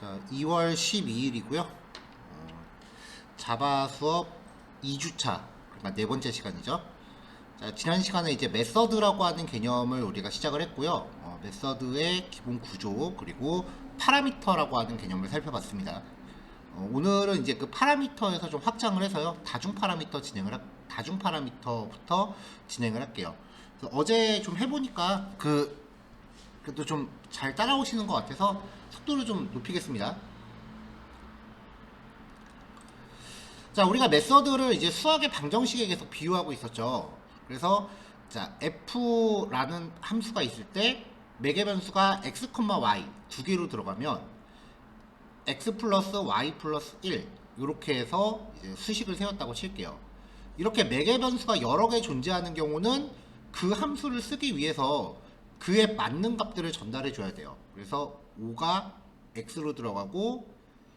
자, 2월 12일이고요. 자바 수업 2주차, 그러니까 네 번째 시간이죠. 자, 지난 시간에 이제 메서드라고 하는 개념을 우리가 시작을 했고요. 메서드의 기본 구조, 그리고 파라미터라고 하는 개념을 살펴봤습니다. 오늘은 이제 그 파라미터에서 좀 확장을 해서요. 다중 파라미터부터 진행을 할게요. 그래서 어제 좀 해보니까 그래도 좀 잘 따라오시는 것 같아서 속도를 좀 높이겠습니다. 자, 우리가 메서드를 이제 수학의 방정식에 계속 비유하고 있었죠. 그래서 자, f라는 함수가 있을 때 매개 변수가 x, y 두 개로 들어가면 x 플러스 y 플러스 1 이렇게 해서 이제 수식을 세웠다고 칠게요. 이렇게 매개 변수가 여러 개 존재하는 경우는 그 함수를 쓰기 위해서 그에 맞는 값들을 전달해 줘야 돼요. 그래서 5가 x로 들어가고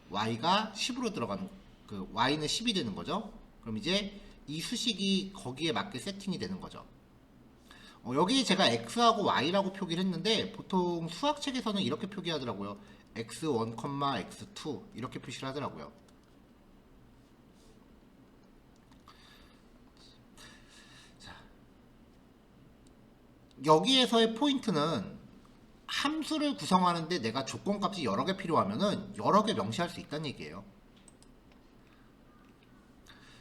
y가 10으로 들어가는, 그 y는 10이 되는 거죠. 그럼 이제 이 수식이 거기에 맞게 세팅이 되는 거죠. 여기 제가 x하고 y라고 표기를 했는데 보통 수학책에서는 이렇게 표기하더라고요. x1, x2 이렇게 표시를 하더라고요. 여기에서의 포인트는 함수를 구성하는데 내가 조건값이 여러 개 필요하면은 여러 개 명시할 수 있다는 얘기예요.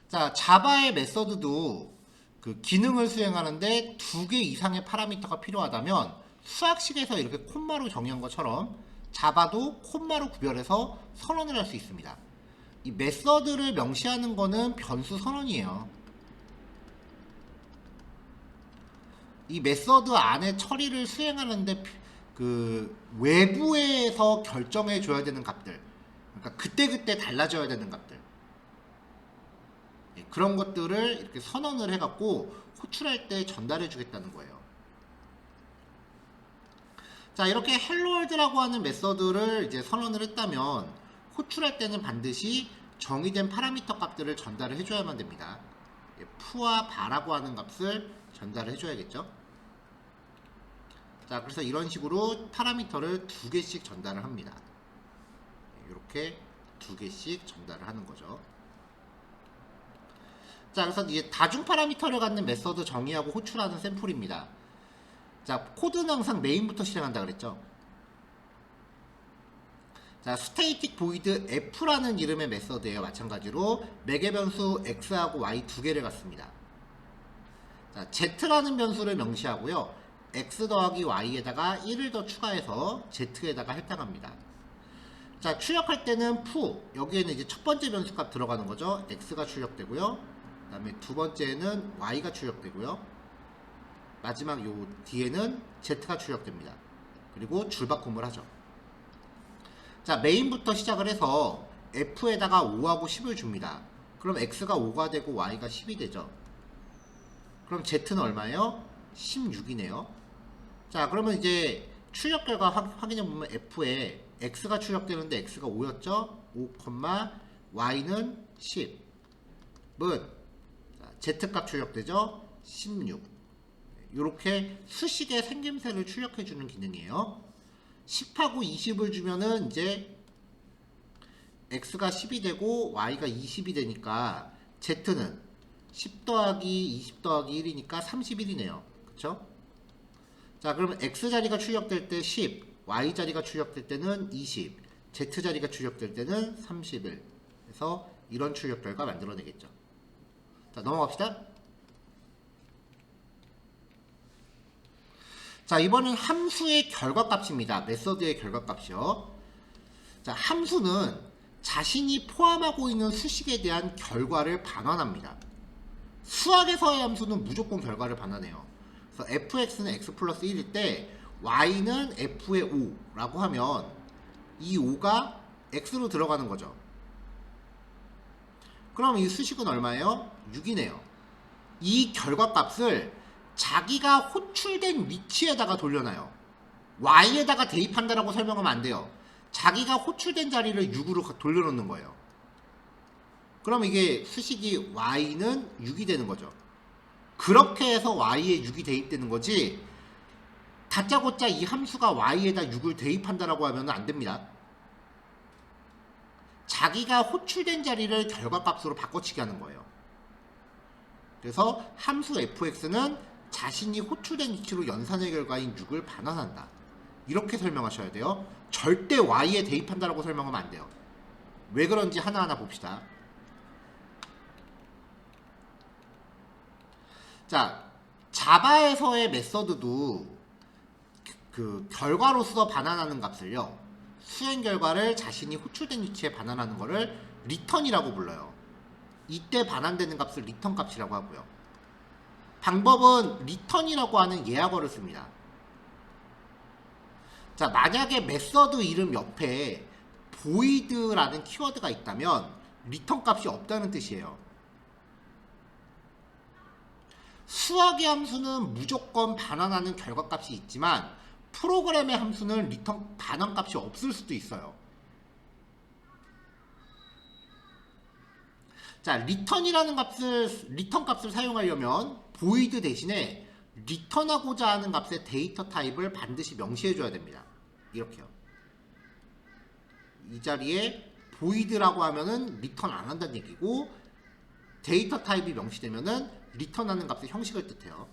자, 자바의 메서드도 그 기능을 수행하는데 두 개 이상의 파라미터가 필요하다면 수학식에서 이렇게 콤마로 정의한 것처럼 자바도 콤마로 구별해서 선언을 할 수 있습니다. 이 메서드를 명시하는 거는 변수 선언이에요. 이 메서드 안에 처리를 수행하는데 그 외부에서 결정해 줘야 되는 값들, 그러니까 그때그때 달라져야 되는 값들, 그런 것들을 이렇게 선언을 해갖고 호출할 때 전달해 주겠다는 거예요. 자, 이렇게 헬로월드라고 하는 메서드를 이제 선언을 했다면 호출할 때는 반드시 정의된 파라미터 값들을 전달을 해줘야만 됩니다. 푸와 바라고 하는 값을 전달을 해줘야겠죠. 자, 그래서 이런 식으로 파라미터를 두 개씩 전달을 합니다. 이렇게 두 개씩 전달을 하는 거죠. 자, 그래서 이제 다중 파라미터를 갖는 메서드 정의하고 호출하는 샘플입니다. 자, 코드는 항상 메인부터 실행한다 그랬죠. 자, 스테이틱 보이드 f라는 이름의 메서드예요. 마찬가지로 매개 변수 x하고 y 두 개를 갖습니다. 자, z라는 변수를 명시하고요. x 더하기 y에다가 1을 더 추가해서 z에다가 할당합니다. 자, 출력할 때는 fu, 여기에는 이제 첫 번째 변수값 들어가는 거죠. x가 출력되고요. 그 다음에 두 번째는 y가 출력되고요. 마지막 요 뒤에는 z가 출력됩니다. 그리고 줄바꿈을 하죠. 자, 메인부터 시작을 해서 f에다가 5하고 10을 줍니다. 그럼 x가 5가 되고 y가 10이 되죠. 그럼 z는 얼마예요? 16이네요. 자, 그러면 이제 출력 결과 확인해 보면 f에 x가 출력되는데 x가 5였죠? 5, y는 10은 z값 출력되죠? 16. 이렇게 수식의 생김새를 출력해 주는 기능이에요. 10하고 20을 주면은 이제 x가 10이 되고 y가 20이 되니까 z는 10 더하기 20 더하기 1이니까 31이네요. 그쵸? 자, 그러면 x자리가 출력될 때 10, y자리가 출력될 때는 20, z자리가 출력될 때는 31. 그래서 이런 출력 결과 만들어내겠죠. 자, 넘어갑시다. 자, 이번엔 함수의 결과값입니다. 메서드의 결과값이요. 자, 함수는 자신이 포함하고 있는 수식에 대한 결과를 반환합니다. 수학에서의 함수는 무조건 결과를 반환해요. 그래서 fx는 x 플러스 1일 때 y는 f의 5라고 하면 이 5가 x로 들어가는 거죠. 그럼 이 수식은 얼마예요? 6이네요. 이 결과값을 자기가 호출된 위치에다가 돌려놔요. y에다가 대입한다라고 설명하면 안 돼요. 자기가 호출된 자리를 6으로 돌려놓는 거예요. 그럼 이게 수식이 y는 6이 되는 거죠. 그렇게 해서 y에 6이 대입되는 거지, 다짜고짜 이 함수가 y에다 6을 대입한다라고 하면 안 됩니다. 자기가 호출된 자리를 결과값으로 바꿔치기 하는 거예요. 그래서 함수 fx는 자신이 호출된 위치로 연산의 결과인 6을 반환한다. 이렇게 설명하셔야 돼요. 절대 y에 대입한다라고 설명하면 안 돼요. 왜 그런지 하나하나 봅시다. 자, 자바에서의 메서드도 그 결과로서 반환하는 값을요, 수행 결과를 자신이 호출된 위치에 반환하는 거를 리턴이라고 불러요. 이때 반환되는 값을 리턴 값이라고 하고요. 방법은 리턴이라고 하는 예약어를 씁니다. 자, 만약에 메서드 이름 옆에 void라는 키워드가 있다면 리턴 값이 없다는 뜻이에요. 수학의 함수는 무조건 반환하는 결과값이 있지만 프로그램의 함수는 리턴 반환값이 없을 수도 있어요. 자, 리턴이라는 리턴 값을 사용하려면 void 대신에 리턴하고자 하는 값의 데이터 타입을 반드시 명시해줘야 됩니다. 이렇게요. 이 자리에 void라고 하면은 리턴 안 한다는 얘기고, 데이터 타입이 명시되면은 리턴하는 값의 형식을 뜻해요.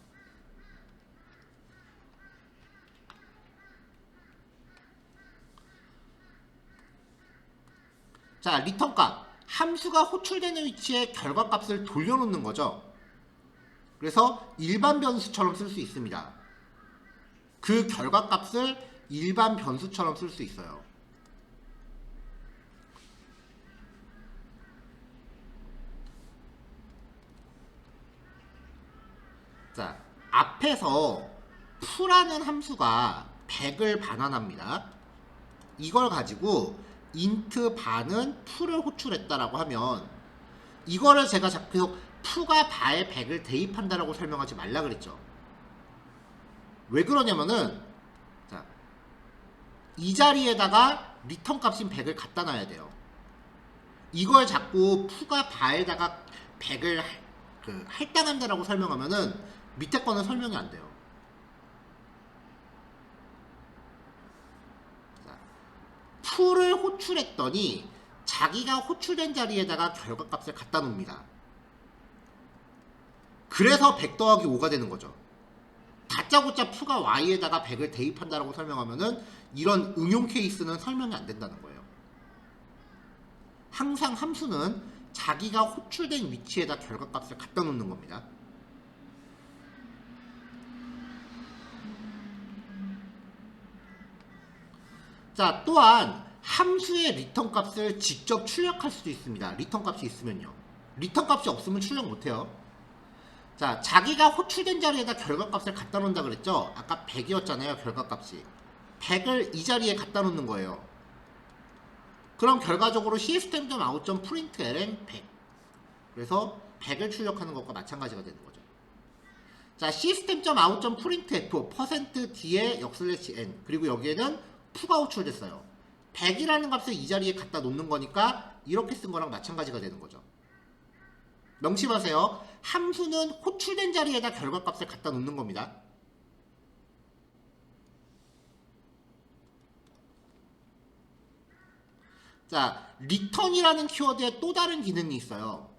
자, 리턴 값. 함수가 호출되는 위치에 결과값을 돌려놓는 거죠. 그래서 일반 변수처럼 쓸 수 있습니다. 그 결과값을 일반 변수처럼 쓸 수 있어요. 자, 앞에서 풀라는 함수가 100을 반환합니다. 이걸 가지고 int 반은 풀을 호출했다라고 하면, 이거를 제가 계속 푸가 바에 100을 대입한다라고 설명하지 말라 그랬죠. 왜 그러냐면은, 자, 이 자리에다가 리턴 값인 100을 갖다 놔야 돼요. 이걸 자꾸 푸가 바에다가 100을 할당한다라고 설명하면은 밑에 거는 설명이 안 돼요. 풀을 호출했더니 자기가 호출된 자리에다가 결과값을 갖다 놓습니다. 그래서 100 더하기 5가 되는 거죠. 다짜고짜 푸가 y에다가 100을 대입한다라고 설명하면은 이런 응용 케이스는 설명이 안 된다는 거예요. 항상 함수는 자기가 호출된 위치에다 결과값을 갖다 놓는 겁니다. 자, 또한 함수의 리턴 값을 직접 출력할 수도 있습니다. 리턴 값이 있으면요. 리턴 값이 없으면 출력 못해요. 자, 자기가 호출된 자리에다 결과값을 갖다 놓는다 그랬죠? 아까 100이었잖아요, 결과값이. 100을 이 자리에 갖다 놓는 거예요. 그럼 결과적으로 system.out.println 100. 그래서 100을 출력하는 것과 마찬가지가 되는 거죠. 자, system.out.printf %d의 역/n, 그리고 여기에는 푸가 호출됐어요. 100이라는 값을 이 자리에 갖다 놓는 거니까 이렇게 쓴 거랑 마찬가지가 되는 거죠. 명심하세요. 함수는 호출된 자리에다 결과값을 갖다 놓는 겁니다. 자, return이라는 키워드에 또 다른 기능이 있어요.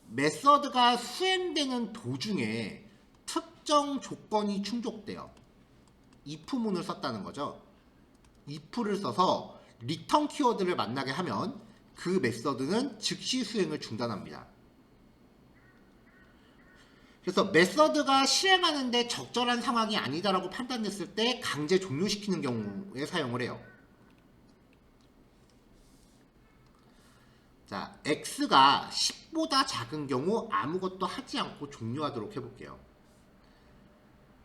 메서드가 수행되는 도중에 특정 조건이 충족돼요. if문을 썼다는 거죠. if를 써서 return 키워드를 만나게 하면 그 메서드는 즉시 수행을 중단합니다. 그래서 메서드가 실행하는데 적절한 상황이 아니다라고 판단됐을 때 강제 종료시키는 경우에 사용을 해요. 자, x가 10보다 작은 경우 아무것도 하지 않고 종료하도록 해볼게요.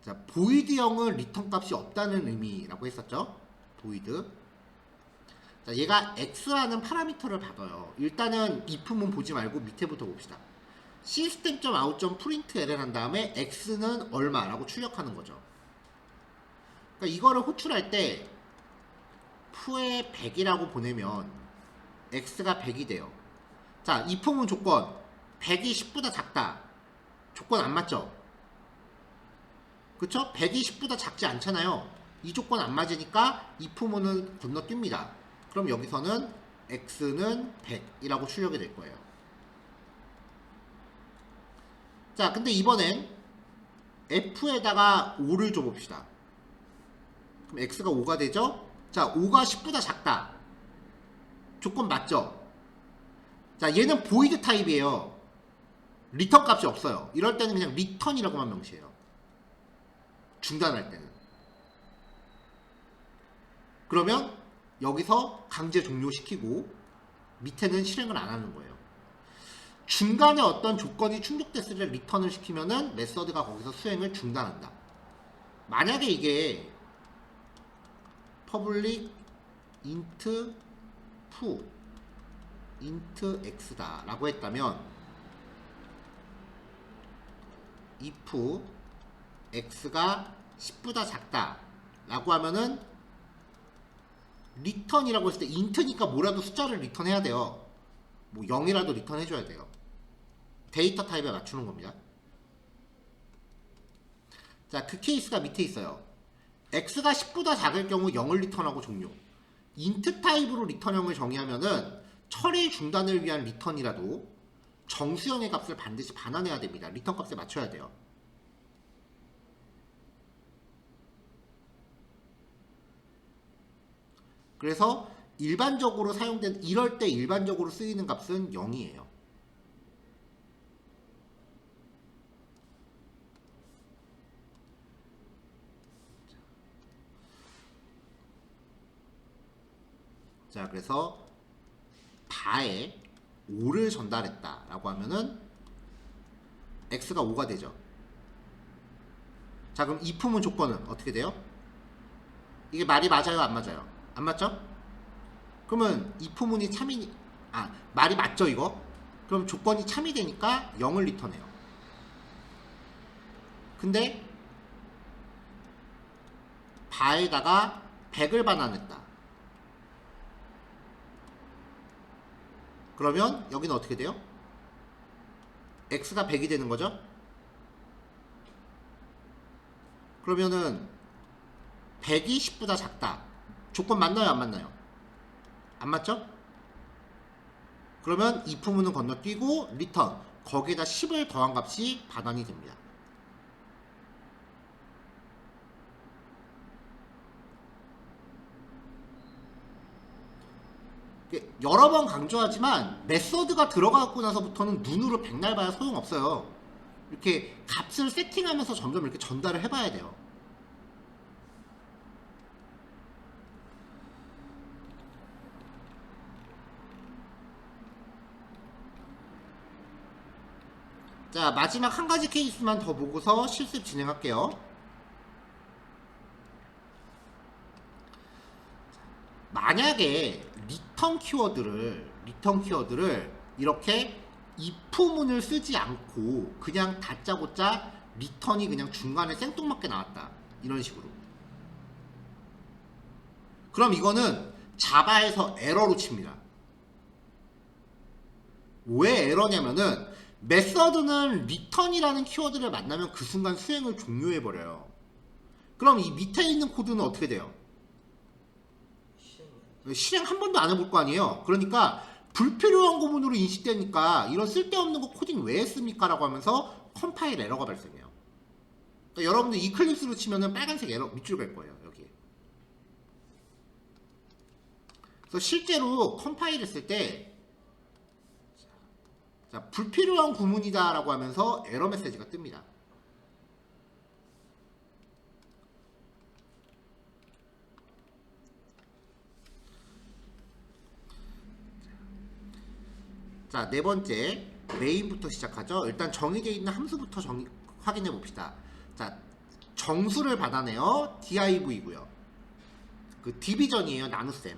자, void형은 리턴 값이 없다는 의미라고 했었죠. void. 자, 얘가 x라는 파라미터를 받아요. 일단은 if문 보지 말고 밑에부터 봅시다. system.out.println 한 다음에 x는 얼마라고 출력하는 거죠. 그러니까 이거를 호출할 때 f에 100이라고 보내면 x가 100이 돼요. 자, if문 조건 100이 10보다 작다. 조건 안 맞죠? 그쵸? 100이 10보다 작지 않잖아요. 이 조건 안 맞으니까 if문은 건너뜁니다. 그럼 여기서는 x는 100이라고 출력이 될 거예요. 자, 근데 이번엔 f에다가 5를 줘봅시다. 그럼 x가 5가 되죠? 자, 5가 10보다 작다. 조건 맞죠? 자, 얘는 보이드 타입이에요. 리턴 값이 없어요. 이럴 때는 그냥 리턴이라고만 명시해요. 중단할 때는. 그러면 여기서 강제 종료시키고 밑에는 실행을 안 하는 거예요. 중간에 어떤 조건이 충족됐을 때 리턴을 시키면은 메서드가 거기서 수행을 중단한다. 만약에 이게 public int foo int x다 라고 했다면 if x가 10보다 작다 라고 하면은 리턴이라고 했을 때 int니까 뭐라도 숫자를 리턴해야 돼요. 뭐 0이라도 리턴해줘야 돼요. 데이터 타입에 맞추는 겁니다. 자, 그 케이스가 밑에 있어요. x가 10보다 작을 경우 0을 리턴하고 종료. int 타입으로 리턴형을 정의하면은 처리 중단을 위한 리턴이라도 정수형의 값을 반드시 반환해야 됩니다. 리턴 값에 맞춰야 돼요. 그래서 일반적으로 사용된 이럴 때 일반적으로 쓰이는 값은 0이에요. 자, 그래서 바에 5를 전달했다 라고 하면은 x가 5가 되죠. 자, 그럼 이 품은 조건은 어떻게 돼요? 이게 말이 맞아요, 안 맞아요? 안 맞죠? 그러면 이 품문이 참이 말이 맞죠 이거? 그럼 조건이 참이 되니까 0을 리턴해요. 근데 바에다가 100을 반환했다. 그러면 여기는 어떻게 돼요? x가 100이 되는 거죠? 그러면은 100이 10보다 작다. 조건 맞나요, 안 맞나요? 안 맞죠? 그러면 이 품문은 건너뛰고 리턴 거기에다 10을 더한 값이 반환이 됩니다. 여러 번 강조하지만 메서드가 들어가고 나서부터는 눈으로 백날 봐야 소용없어요. 이렇게 값을 세팅하면서 점점 이렇게 전달을 해봐야 돼요. 자, 마지막 한 가지 케이스만 더 보고서 실습 진행할게요. 만약에 리턴 키워드를 이렇게 if문을 쓰지 않고 그냥 다짜고짜 리턴이 그냥 중간에 생뚱맞게 나왔다. 이런 식으로. 그럼 이거는 자바에서 에러로 칩니다. 왜 에러냐면은 메서드는 리턴이라는 키워드를 만나면 그 순간 수행을 종료해버려요. 그럼 이 밑에 있는 코드는 어떻게 돼요? 실행 한 번도 안 해볼 거 아니에요. 그러니까 불필요한 구문으로 인식되니까 이런 쓸데없는 거 코딩 왜 했습니까? 라고 하면서 컴파일 에러가 발생해요. 그러니까 여러분들 이클립스로 치면은 빨간색 에러 밑줄 갈 거예요. 여기. 그래서 실제로 컴파일 했을 때 자, 불필요한 구문이다 라고 하면서 에러 메시지가 뜹니다. 자, 네 번째 메인부터 시작하죠. 일단 정의되어 있는 함수부터 확인해 봅시다. 자, 정수를 받아내요. div고요. 그 디비전이에요. 나눗셈.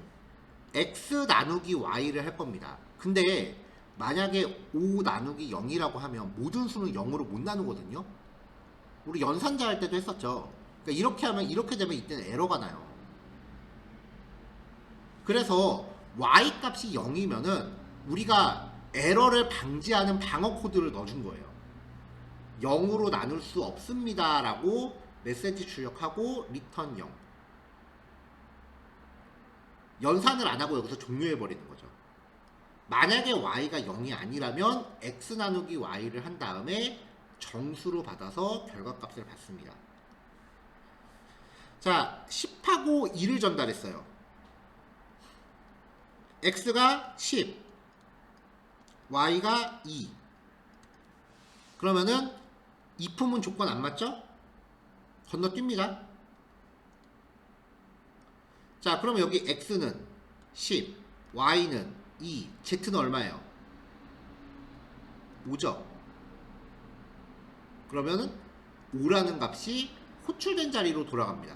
x 나누기 y를 할 겁니다. 근데 만약에 5 나누기 0이라고 하면 모든 수는 0으로 못 나누거든요. 우리 연산자 할 때도 했었죠. 그러니까 이렇게 하면 이렇게 되면 이때는 에러가 나요. 그래서 y 값이 0이면은 우리가 에러를 방지하는 방어 코드를 넣어준 거예요. 0으로 나눌 수 없습니다 라고 메시지 출력하고 리턴 0. 연산을 안 하고 여기서 종료해 버리는 거죠. 만약에 y가 0이 아니라면 x 나누기 y를 한 다음에 정수로 받아서 결과값을 받습니다. 자, 10하고 2를 전달했어요. x가 10, y가 2. 그러면은 이품은 조건 안 맞죠? 건너뜁니다. 자, 그럼 여기 x는 10, y는 2, z는 얼마예요? 5죠. 그러면은 5라는 값이 호출된 자리로 돌아갑니다.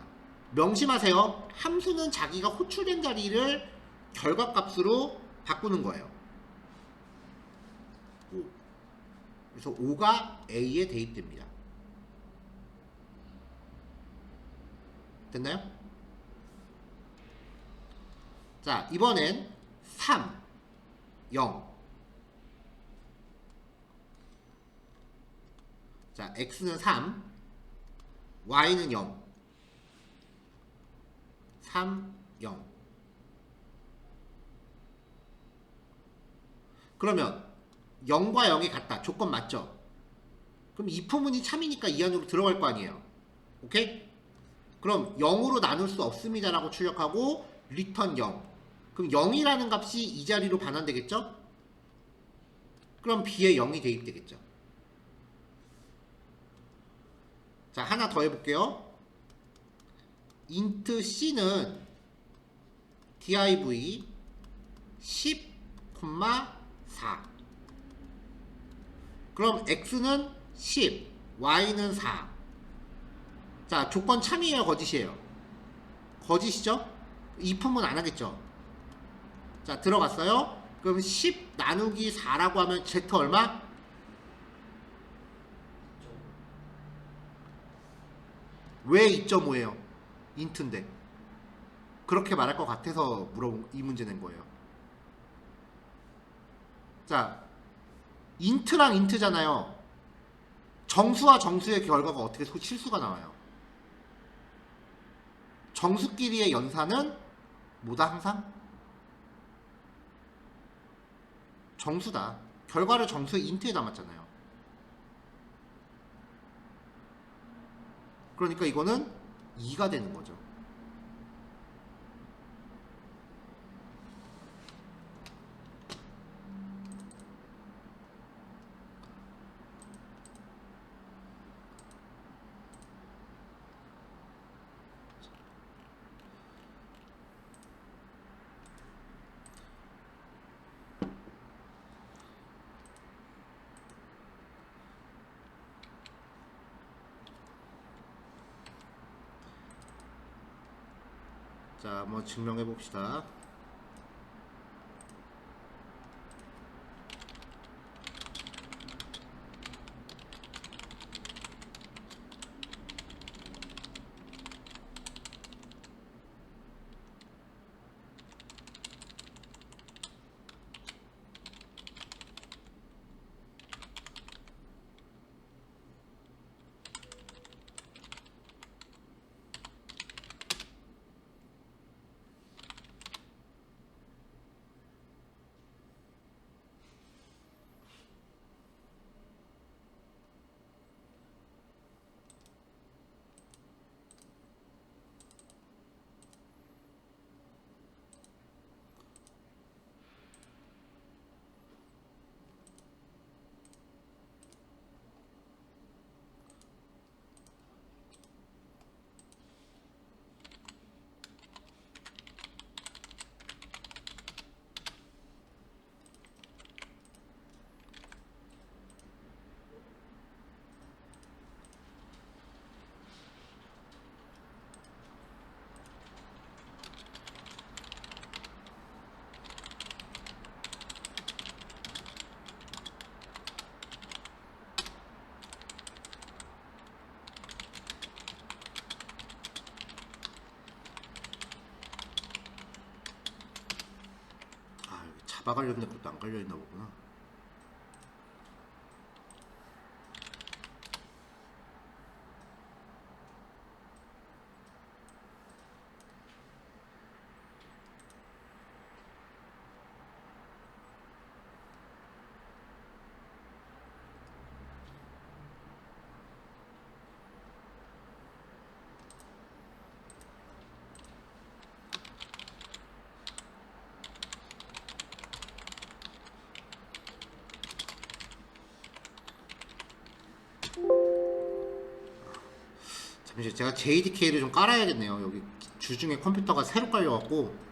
명심하세요. 함수는 자기가 호출된 자리를 결과값으로 바꾸는 거예요. 5. 그래서 5가 A에 대입됩니다. 됐나요? 자, 이번엔 3, 0. 자, x는 3, y는 0. 3, 0. 그러면 0과 0이 같다. 조건 맞죠? 그럼 이품은이 참이니까 이 안으로 들어갈 거 아니에요. 오케이? 그럼 0으로 나눌 수 없습니다 라고 출력하고 리턴 0. 그럼 0이라는 값이 이 자리로 반환되겠죠? 그럼 b에 0이 대입되겠죠. 자, 하나 더 해볼게요. int c는 div 10, 4. 그럼 x는 10, y는 4. 자, 조건 참이에요, 거짓이에요? 거짓이죠? 이품은 안 하겠죠? 자, 들어갔어요? 그럼 10 나누기 4라고 하면 z 얼마? 왜 2.5예요? 인트인데. 그렇게 말할 것 같아서 이 문제 낸 거예요. 자, 인트랑 인트잖아요. 정수와 정수의 결과가 어떻게 실수가 나와요? 정수끼리의 연산은 뭐다 항상? 정수다. 결과를 정수의 인트에 담았잖아요. 그러니까 이거는 2가 되는 거죠. 자, 한번 증명해 봅시다. 자바 갈려있는 것도 안 갈려있나 보구나. 잠시 제가 JDK를 좀 깔아야겠네요. 여기 주중에 컴퓨터가 새로 깔려갖고.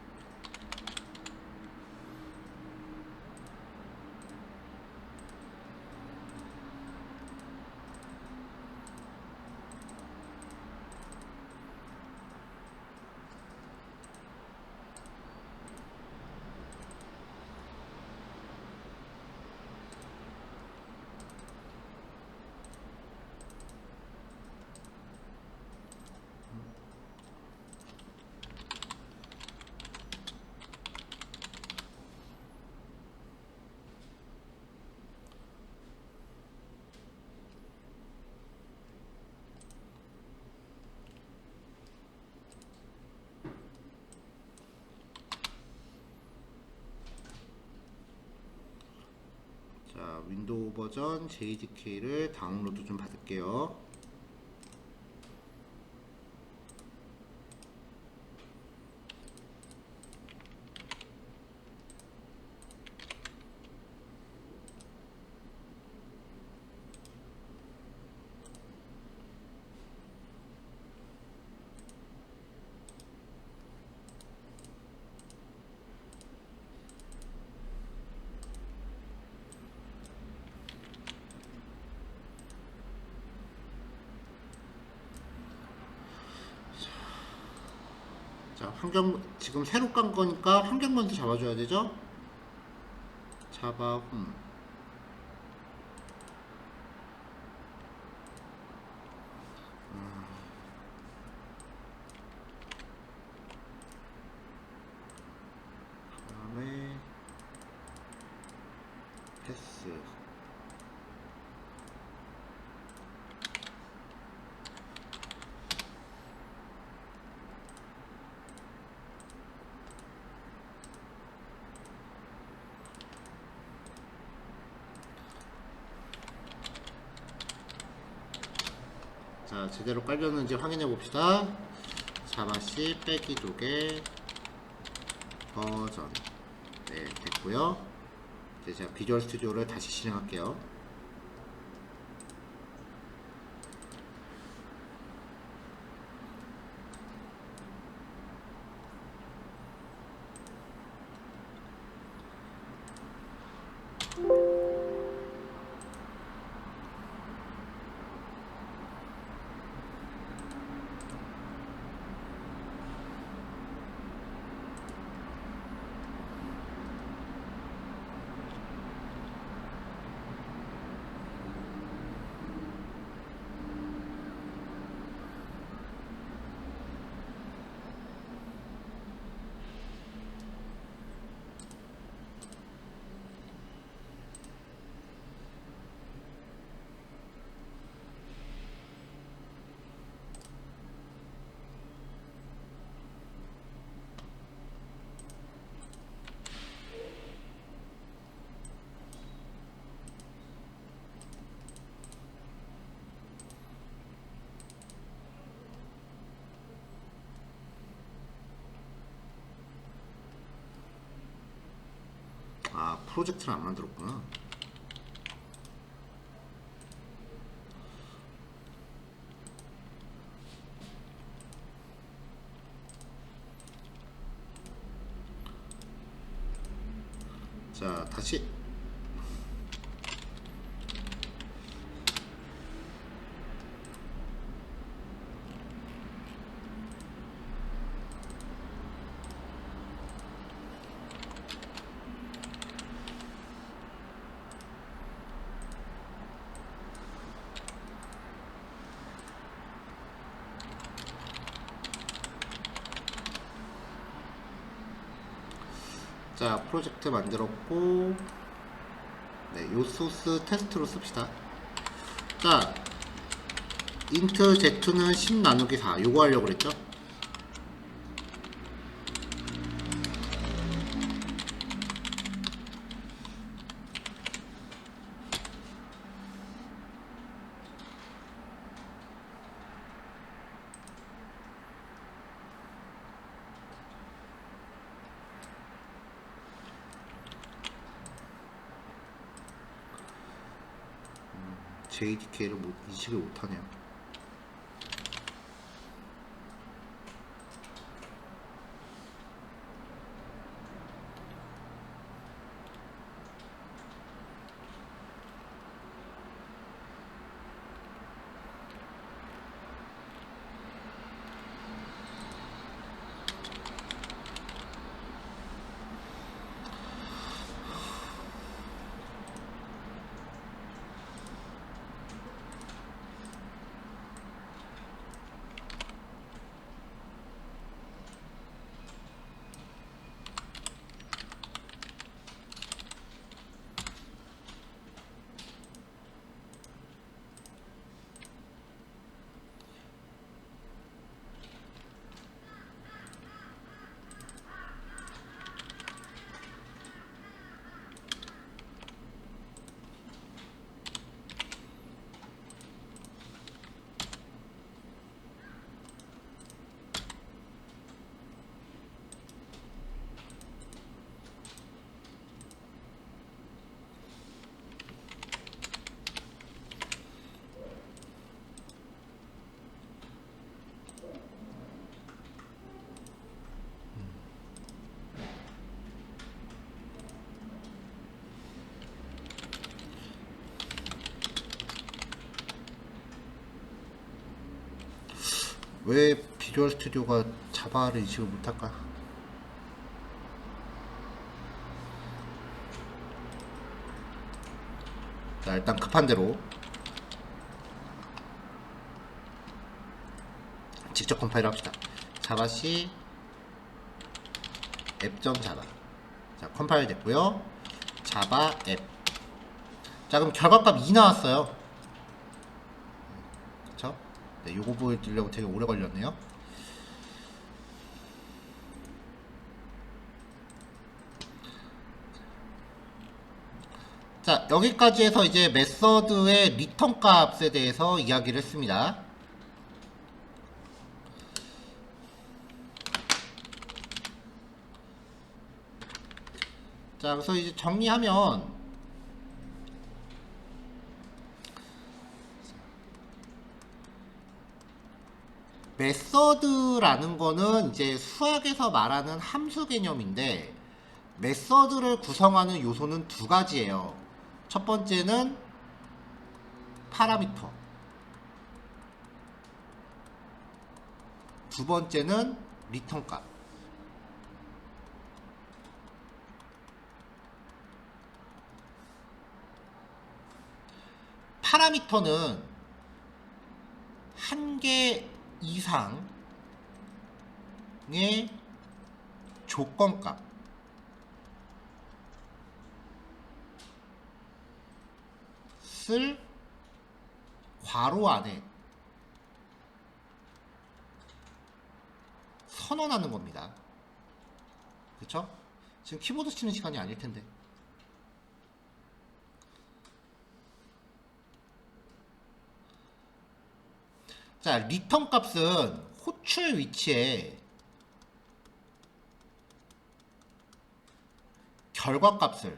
자, 윈도우 버전 JDK를 다운로드 좀 받을게요. 자, 환경 지금 새로 깐 거니까 환경 먼저 잡아줘야 되죠? 자바 홈. 그다음에 패스. 자, 제대로 깔렸는지 확인해 봅시다. 자바C 빼기 조개 버전. 네, 됐고요. 이제 제가 비주얼 스튜디오를 다시 실행할게요. 아, 프로젝트를 안 만들었구나. 자, 다시. 자, 프로젝트 만들었고, 네, 요 소스 테스트로 씁시다. 자, 인트 z2는 10 나누기 4 요거 하려고 그랬죠? JDK를 인식을 못하네요. 왜 비주얼 스튜디오가 자바를 인식을 못할까? 자, 일단 급한 대로 직접 컴파일 합시다. 자바시 앱.자바. 자, 컴파일 됐고요. 자바 앱. 자, 그럼 결과값 2 나왔어요. 그쵸? 네, 요거 보여드리려고 되게 오래 걸렸네요. 자, 여기까지 해서 이제 메서드의 리턴 값에 대해서 이야기를 했습니다. 자, 그래서 이제 정리하면 메서드라는 거는 이제 수학에서 말하는 함수 개념인데, 메서드를 구성하는 요소는 두 가지예요. 첫 번째는 파라미터, 두 번째는 리턴 값. 파라미터는 한 개 이상의 조건값, 을 괄호 안에 선언하는 겁니다. 그쵸? 지금 키보드 치는 시간이 아닐 텐데. 자, 리턴 값은 호출 위치에 결과값을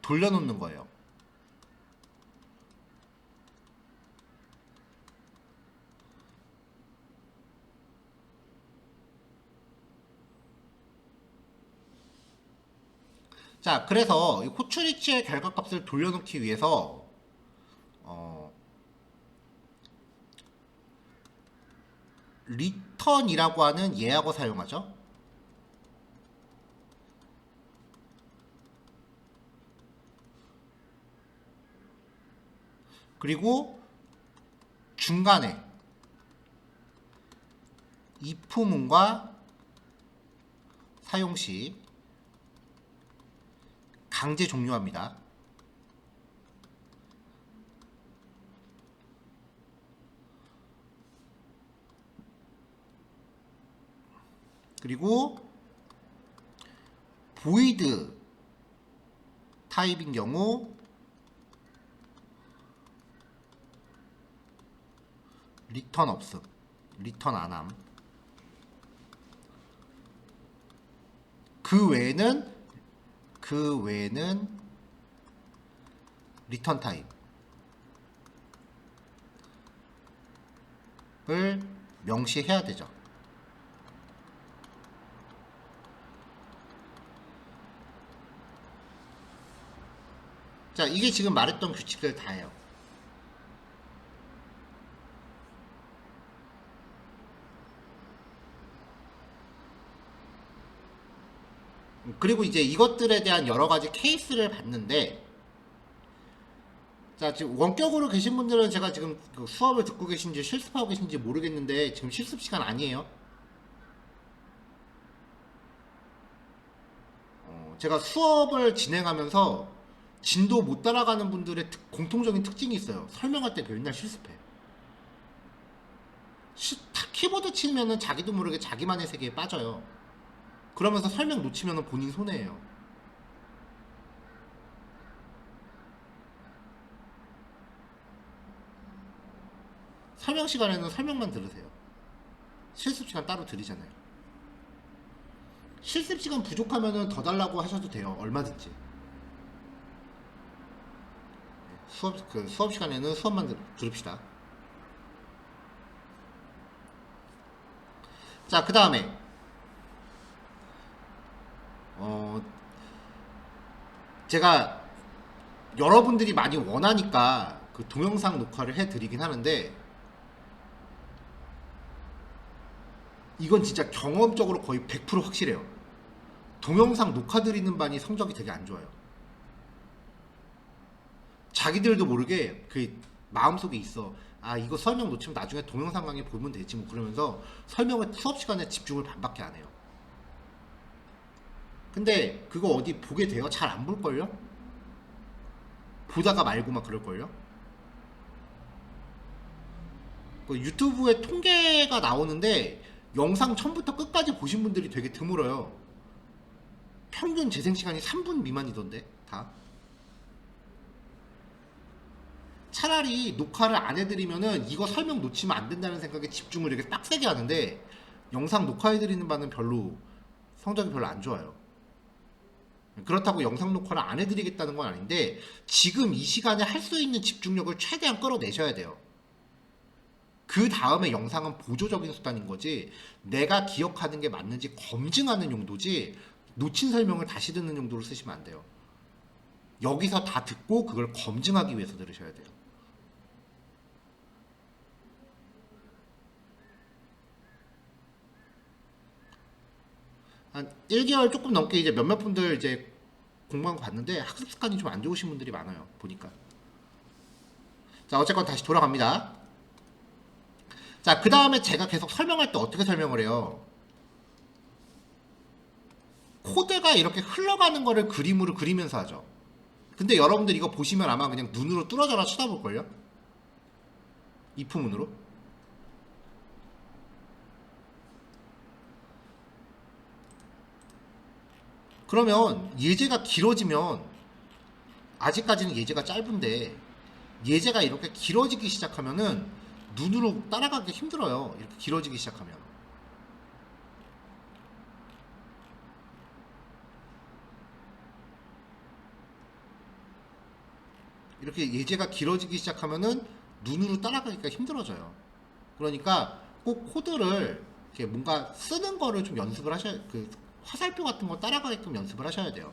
돌려놓는 거예요. 자, 그래서 호출 위치의 결과값을 돌려놓기 위해서 리턴이라고 하는 예약어 사용하죠. 그리고 중간에 if문과 사용시 강제 종료합니다. 그리고 void 타입인 경우 리턴 없음, 리턴 안함. 그 외에는 리턴 타입을 명시해야 되죠. 자, 이게 지금 말했던 규칙들 다예요. 그리고 이제 이것들에 대한 여러 가지 케이스를 봤는데, 자, 지금 원격으로 계신 분들은 제가 지금 그 수업을 듣고 계신지 실습하고 계신지 모르겠는데, 지금 실습 시간 아니에요. 제가 수업을 진행하면서 진도 못 따라가는 분들의 공통적인 특징이 있어요. 설명할 때 맨날 실습해. 키보드 치면은 자기도 모르게 자기만의 세계에 빠져요. 그러면서 설명 놓치면 본인 손해예요. 설명 시간에는 설명만 들으세요. 실습 시간 따로 들이잖아요. 실습 시간 부족하면은 더 달라고 하셔도 돼요. 얼마든지. 수업 시간에는 수업만 들읍시다. 자, 그 다음에 제가 여러분들이 많이 원하니까 그 동영상 녹화를 해드리긴 하는데 이건 진짜 경험적으로 거의 100% 확실해요. 동영상 녹화 드리는 반이 성적이 되게 안 좋아요. 자기들도 모르게 그 마음속에 있어. 아, 이거 설명 놓치면 나중에 동영상 강의 보면 되지 뭐, 그러면서 설명을 수업 시간에 집중을 반밖에 안 해요. 근데 그거 어디 보게 돼요? 잘 안 볼걸요? 보다가 말고 막 그럴걸요? 그 유튜브에 통계가 나오는데 영상 처음부터 끝까지 보신 분들이 되게 드물어요. 평균 재생 시간이 3분 미만이던데 다. 차라리 녹화를 안 해드리면은 이거 설명 놓치면 안 된다는 생각에 집중을 이렇게 빡세게 하는데, 영상 녹화해드리는 바는 별로 성적이 별로 안 좋아요. 그렇다고 영상 녹화를 안 해드리겠다는 건 아닌데, 지금 이 시간에 할 수 있는 집중력을 최대한 끌어내셔야 돼요. 그 다음에 영상은 보조적인 수단인 거지, 내가 기억하는 게 맞는지 검증하는 용도지, 놓친 설명을 다시 듣는 용도로 쓰시면 안 돼요. 여기서 다 듣고 그걸 검증하기 위해서 들으셔야 돼요. 한 1개월 조금 넘게 이제 몇몇 분들 이제 공부한 거 봤는데 학습 습관이 좀 안 좋으신 분들이 많아요, 보니까. 자, 어쨌건 다시 돌아갑니다. 자, 그 다음에 제가 계속 설명할 때 어떻게 설명을 해요? 코드가 이렇게 흘러가는 거를 그림으로 그리면서 하죠. 근데 여러분들 이거 보시면 아마 그냥 눈으로 뚫어져라 쳐다볼걸요? if문으로. 그러면 예제가 길어지면, 아직까지는 예제가 짧은데 예제가 이렇게 길어지기 시작하면은 눈으로 따라가기 힘들어요. 이렇게 길어지기 시작하면. 이렇게 예제가 길어지기 시작하면은 눈으로 따라가기가 힘들어져요. 그러니까 꼭 코드를 이렇게 뭔가 쓰는 거를 좀 연습을 하셔야, 그 화살표 같은 거 따라가게끔 연습을 하셔야 돼요.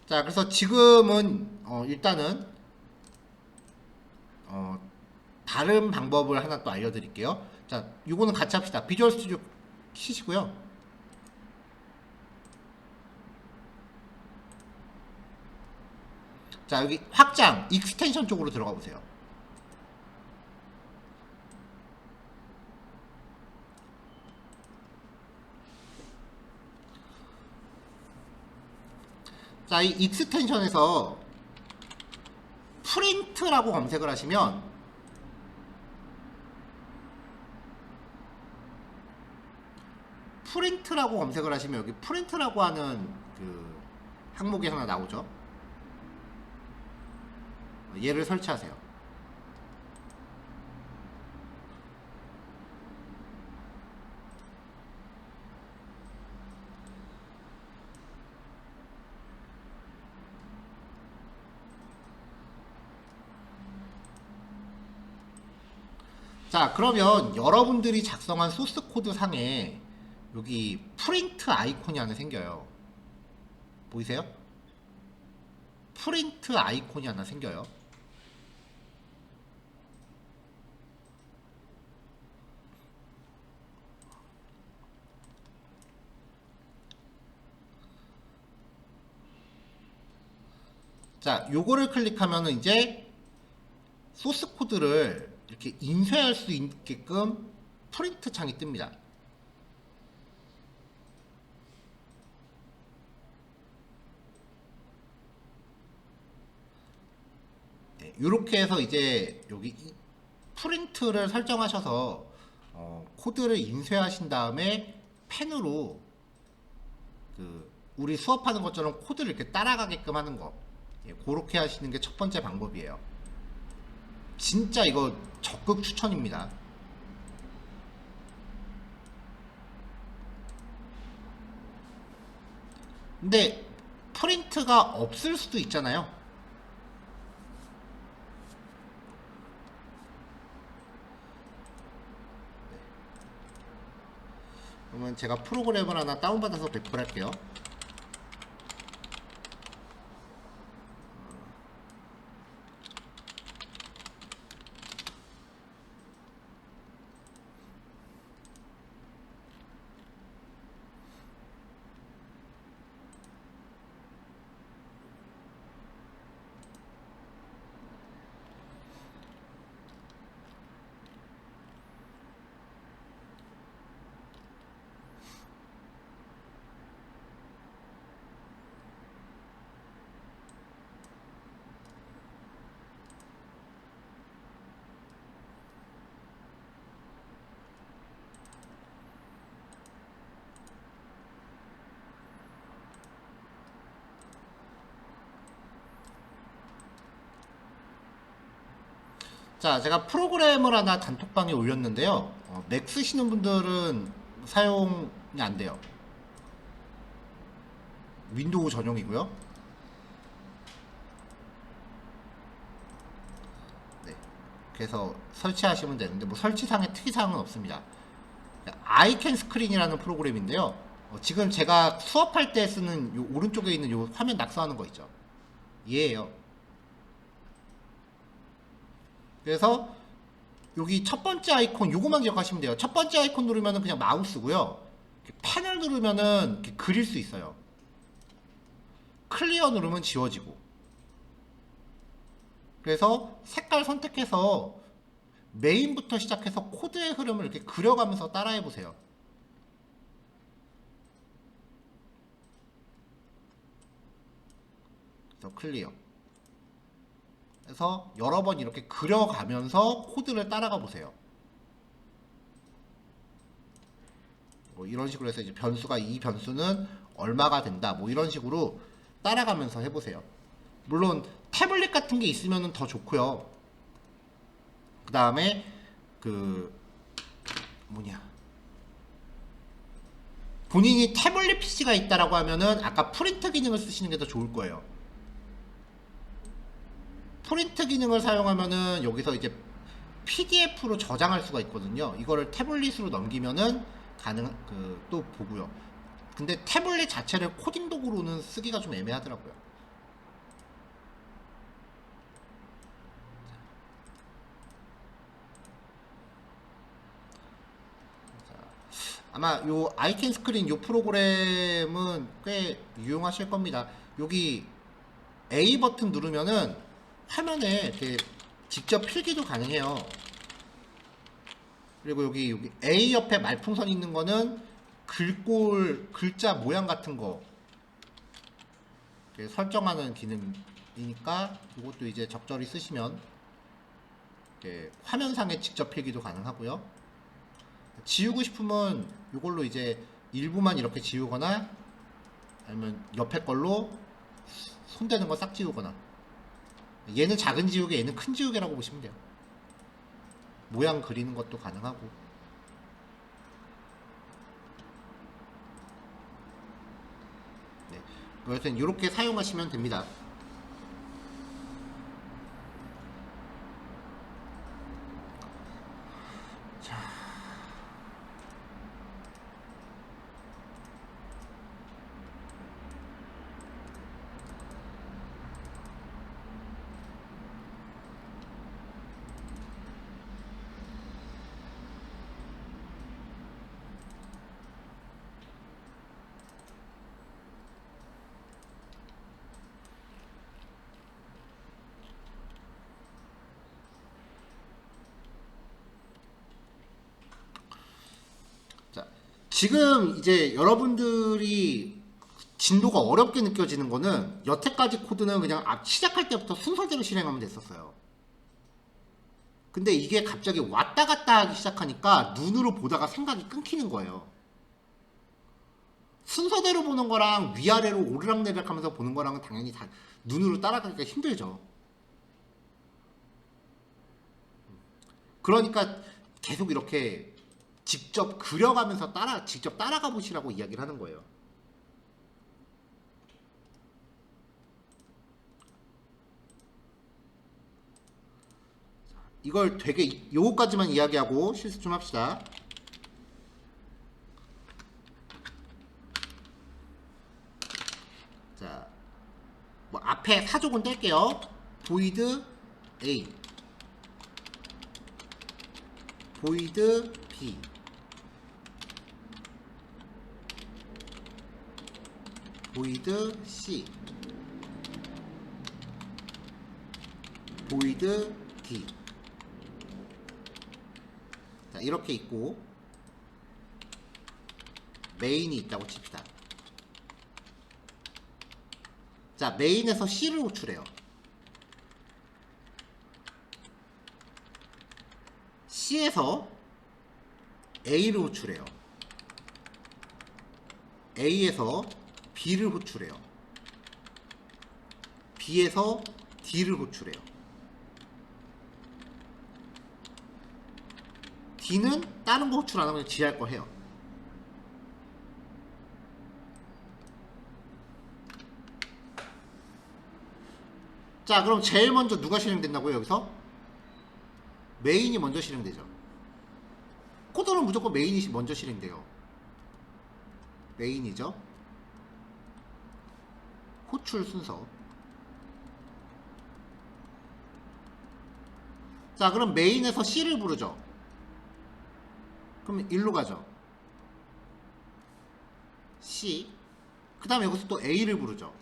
자, 그래서 지금은 일단은 다른 방법을 하나 또 알려드릴게요. 자, 이거는 같이 합시다. 비주얼 스튜디오 키시고요. 자, 여기 확장, 익스텐션 쪽으로 들어가 보세요. 자, 이 익스텐션에서 프린트라고 검색을 하시면 여기 프린트라고 하는 그 항목이 하나 나오죠. 얘를 설치하세요. 자, 그러면 여러분들이 작성한 소스 코드 상에 여기 프린트 아이콘이 하나 생겨요. 보이세요? 프린트 아이콘이 하나 생겨요. 자, 요거를 클릭하면은 이제 소스 코드를 이렇게 인쇄할 수 있게끔 프린트 창이 뜹니다. 네, 이렇게 해서 이제 여기 프린트를 설정하셔서 코드를 인쇄하신 다음에 펜으로 그 우리 수업하는 것처럼 코드를 이렇게 따라가게끔 하는 거, 그렇게 하시는 게 첫 번째 방법이에요. 진짜 이거 적극 추천입니다. 근데 프린트가 없을 수도 있잖아요. 그러면 제가 프로그램을 하나 다운받아서 배포를 할게요. 자, 제가 프로그램을 하나 단톡방에 올렸는데요. 맥 쓰시는 분들은 사용이 안 돼요. 윈도우 전용이고요. 네. 그래서 설치하시면 되는데 뭐 설치상의 특이사항은 없습니다. 아이캔 스크린이라는 프로그램인데요. 지금 제가 수업할 때 쓰는 요 오른쪽에 있는 요 화면 낙서하는 거 있죠. 얘예요. 그래서 여기 첫 번째 아이콘 요거만 기억하시면 돼요. 첫 번째 아이콘 누르면은 그냥 마우스고요. 펜을 누르면은 이렇게 그릴 수 있어요. 클리어 누르면 지워지고. 그래서 색깔 선택해서 메인부터 시작해서 코드의 흐름을 이렇게 그려가면서 따라해 보세요. 그래서 클리어. 그래서 여러 번 이렇게 그려가면서 코드를 따라가 보세요. 뭐 이런 식으로 해서 이제 변수가 이 변수는 얼마가 된다. 뭐 이런 식으로 따라가면서 해보세요. 물론 태블릿 같은 게 있으면 더 좋고요. 그 다음에 본인이 태블릿 PC가 있다라고 하면은 아까 프린트 기능을 쓰시는 게 더 좋을 거예요. 프린트 기능을 사용하면은 여기서 이제 PDF로 저장할 수가 있거든요. 이거를 태블릿으로 넘기면은 또 보고요. 근데 태블릿 자체를 코딩 도구로는 쓰기가 좀 애매하더라고요. 아마 요 아이캔 스크린 요 프로그램은 꽤 유용하실 겁니다. 여기 A 버튼 누르면은 화면에 이렇게 직접 필기도 가능해요. 그리고 여기 A 옆에 말풍선 있는 거는 글자 모양 같은 거 설정하는 기능이니까 이것도 이제 적절히 쓰시면 화면상에 직접 필기도 가능하고요. 지우고 싶으면 이걸로 이제 일부만 이렇게 지우거나 아니면 옆에 걸로 손대는 거 싹 지우거나, 얘는 작은 지우개 얘는 큰 지우개라고 보시면 돼요. 모양 그리는 것도 가능하고. 네. 여튼 이렇게 사용하시면 됩니다. 자, 지금 이제 여러분들이 진도가 어렵게 느껴지는 거는 여태까지 코드는 그냥 시작할 때부터 순서대로 실행하면 됐었어요. 근데 이게 갑자기 왔다 갔다 하기 시작하니까 눈으로 보다가 생각이 끊기는 거예요. 순서대로 보는 거랑 위아래로 오르락내리락 하면서 보는 거랑은 당연히 다 눈으로 따라가기가 힘들죠. 그러니까 계속 이렇게 직접 그려가면서 직접 따라가 보시라고 이야기를 하는 거예요. 이걸 되게 요거까지만 이야기하고 실습 좀 합시다. 자, 뭐 앞에 사족은 뗄게요. void A, void B, void C, void D. 자, 이렇게 있고 메인이 있다고 칩시다. 자, 메인에서 C를 호출해요. C에서 A를 호출해요. A에서 B를 호출해요. B에서 D를 호출해요. D는 다른 거 호출 안 하고 그냥 지할 거 해요. 자, 그럼 제일 먼저 누가 실행된다고요, 여기서? 메인이 먼저 실행되죠. 코드는 무조건 메인이 먼저 실행돼요. 메인이죠. 호출 순서. 자, 그럼 메인에서 C를 부르죠. 그럼 1로 가죠. C. 그 다음에 여기서 또 A를 부르죠.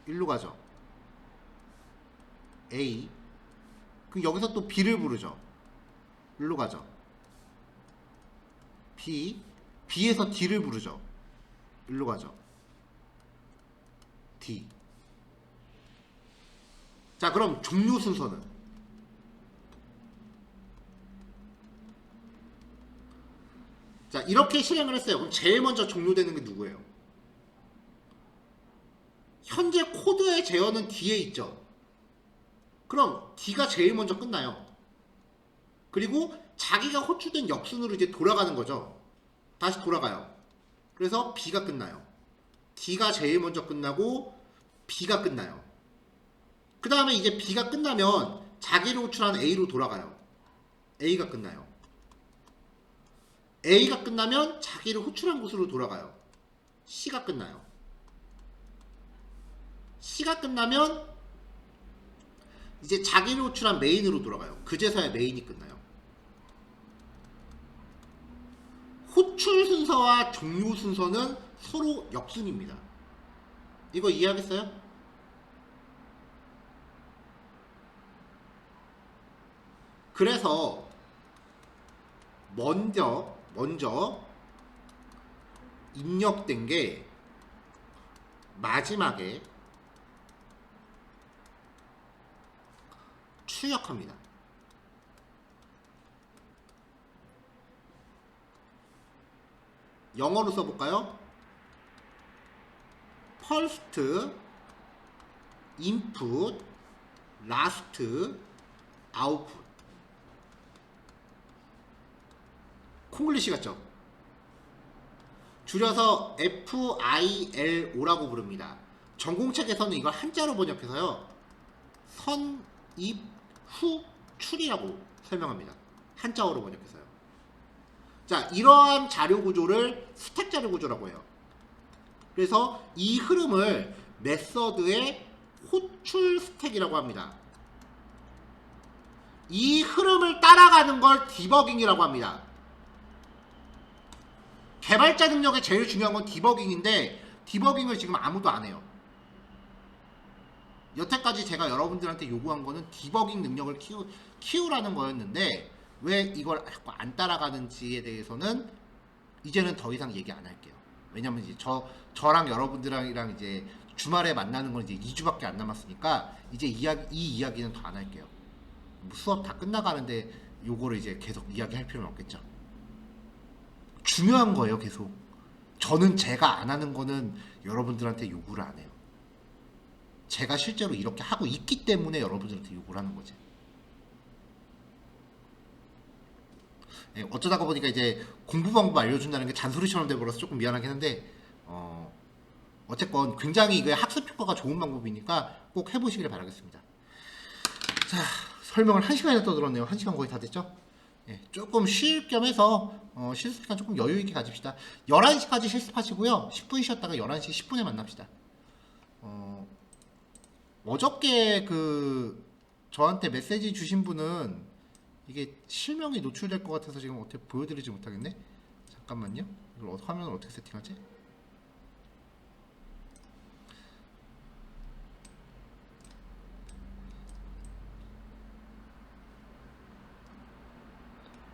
1로 가죠. A. 그럼 여기서 또 B를 부르죠. 1로 가죠. B. B에서 D를 부르죠. 1로 가죠. D. 자, 그럼 종료 순서는? 자, 이렇게 실행을 했어요. 그럼 제일 먼저 종료되는 게 누구예요? 현재 코드의 제어는 D에 있죠. 그럼 D가 제일 먼저 끝나요. 그리고 자기가 호출된 역순으로 이제 돌아가는 거죠. 다시 돌아가요. 그래서 B가 끝나요. D가 제일 먼저 끝나고 B가 끝나요. 그 다음에 이제 B가 끝나면 자기를 호출한 A로 돌아가요. A가 끝나요. A가 끝나면 자기를 호출한 곳으로 돌아가요. C가 끝나요. C가 끝나면 이제 자기를 호출한 메인으로 돌아가요. 그제서야 메인이 끝나요. 호출 순서와 종료 순서는 서로 역순입니다. 이거 이해하겠어요? 그래서 먼저 입력된 게 마지막에 출력합니다. 영어로 써볼까요? first, input, last, output. 콩글리시 같죠? 줄여서 FILO라고 부릅니다. 전공책에서는 이걸 한자로 번역해서요. 선, 입, 후, 출이라고 설명합니다. 한자어로 번역해서요. 자, 이러한 자료 구조를 스택 자료 구조라고 해요. 그래서 이 흐름을 메서드의 호출 스택이라고 합니다. 이 흐름을 따라가는 걸 디버깅이라고 합니다. 개발자 능력에 제일 중요한 건 디버깅인데 디버깅을 지금 아무도 안 해요. 여태까지 제가 여러분들한테 요구한 거는 디버깅 능력을 키우라는 거였는데 왜 이걸 자꾸 안 따라가는지에 대해서는 이제는 더 이상 얘기 안 할게요. 왜냐면 이제 저랑 여러분들이랑 이제 주말에 만나는 건 이제 2주밖에 안 남았으니까 이제 이 이야기는 더 안 할게요. 뭐 수업 다 끝나가는데 요거를 이제 계속 이야기할 필요는 없겠죠. 중요한 거예요, 계속. 저는 제가 안 하는 거는 여러분들한테 요구를 안 해요. 제가 실제로 이렇게 하고 있기 때문에 여러분들한테 요구를 하는 거지. 예, 어쩌다가 보니까 이제 공부 방법 알려준다는 게 잔소리처럼 돼버려서 조금 미안하긴 한데 어쨌건 굉장히 이게 학습 효과가 좋은 방법이니까 꼭 해보시길 바라겠습니다. 자, 설명을 1시간이나 떠들었네요. 1시간 거의 다 됐죠? 예, 조금 쉴 겸 해서 실습 시간 조금 여유 있게 가집시다. 11시까지 실습하시고요. 10분 쉬었다가 11시 10분에 만납시다. 어저께 저한테 메시지 주신 분은 이게 실명이 노출될 것 같아서 지금 어떻게 보여드리지 못하겠네? 잠깐만요. 이걸 화면을 어떻게 세팅하지?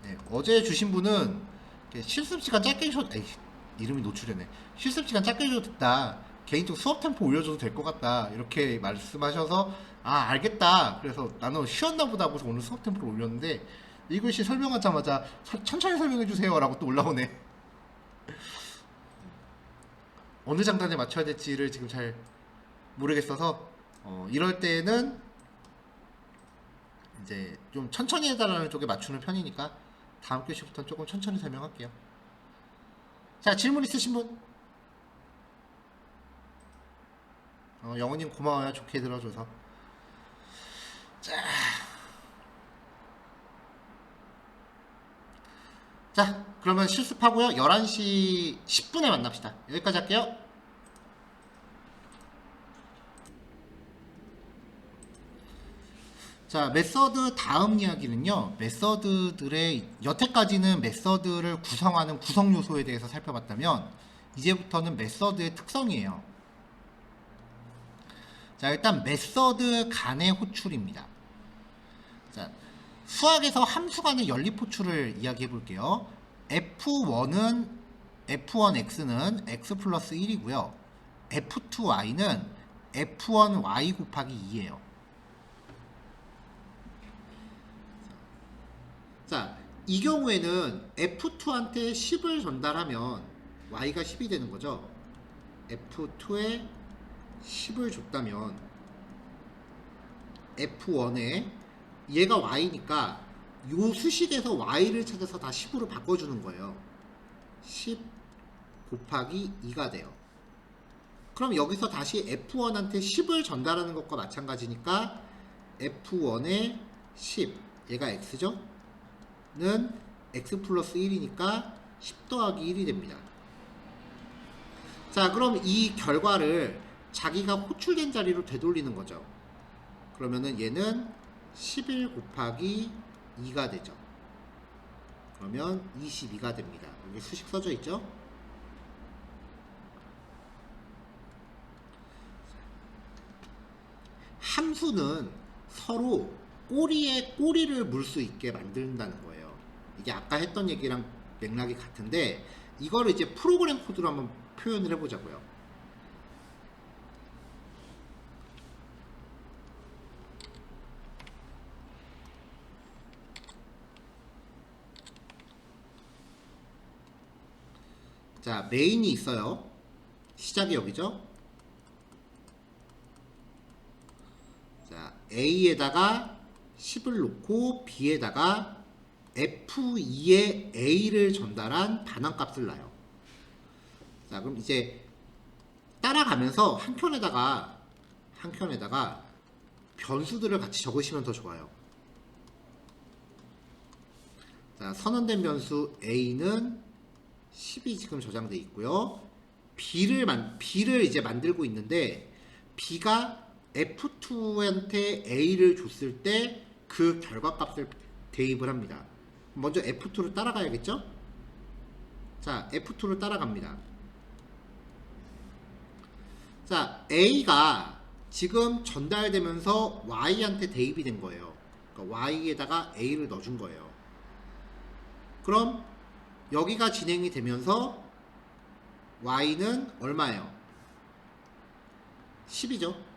네, 어제 주신 분은 실습 시간 짧게 줘도 이름이 노출되네. 실습 시간 짧게 줘도 됐다. 개인적 수업 템포 올려줘도 될 것 같다. 이렇게 말씀하셔서 알겠다. 그래서 나는 쉬었나 보다 하고서 오늘 수업 템포를 올렸는데 이 글씨 설명하자마자 천천히 설명해 주세요 라고 또 올라오네. 어느 장단에 맞춰야 될지를 지금 잘 모르겠어서 이럴 때는 이제 좀 천천히 해달라는 쪽에 맞추는 편이니까 다음 교시부터는 조금 천천히 설명할게요. 자, 질문 있으신 분? 영호님 고마워요. 좋게 들어줘서. 자, 그러면 실습하고요. 11시 10분에 만납시다. 여기까지 할게요. 자, 메서드 다음 이야기는요. 메서드들의 여태까지는 메서드를 구성하는 구성 요소에 대해서 살펴봤다면 이제부터는 메서드의 특성이에요. 자, 일단 메서드 간의 호출입니다. 자, 수학에서 함수 간의 연립 호출을 이야기해 볼게요. F1x는 x 플러스 1이고요. F2y는 F1y 곱하기 2예요. 자, 이 경우에는 F2한테 10을 전달하면 y가 10이 되는 거죠. F2에 10을 줬다면 F1에 얘가 y니까 요 수식에서 y를 찾아서 다 10으로 바꿔주는 거예요. 10 곱하기 2가 돼요. 그럼 여기서 다시 F1한테 10을 전달하는 것과 마찬가지니까 F1에 10, 얘가 x죠? 는 x 플러스 1이니까 10 더하기 1이 됩니다. 자, 그럼 이 결과를 자기가 호출된 자리로 되돌리는 거죠. 그러면은 얘는 11 곱하기 2가 되죠. 그러면 22가 됩니다. 여기 수식 써져 있죠? 함수는 서로 꼬리에 꼬리를 물 수 있게 만든다는 거예요. 이게 아까 했던 얘기랑 맥락이 같은데 이거를 이제 프로그램 코드로 한번 표현을 해보자고요. 자, 메인이 있어요. 시작이 여기죠. 자, A에다가 10을 놓고 B에다가 F2에 A를 전달한 반환값을 놔요. 자, 그럼 이제 따라가면서 한 켠에다가 변수들을 같이 적으시면 더 좋아요. 자, 선언된 변수 A는 10이 지금 저장돼 있고요. B를 이제 만들고 있는데 B가 F2한테 A를 줬을 때 그 결과값을 대입을 합니다. 먼저 F2를 따라가야겠죠? 자, F2를 따라갑니다. 자, A가 지금 전달되면서 Y한테 대입이 된 거예요. 그러니까 Y에다가 A를 넣어준 거예요. 그럼 여기가 진행이 되면서 Y는 얼마예요? 10이죠.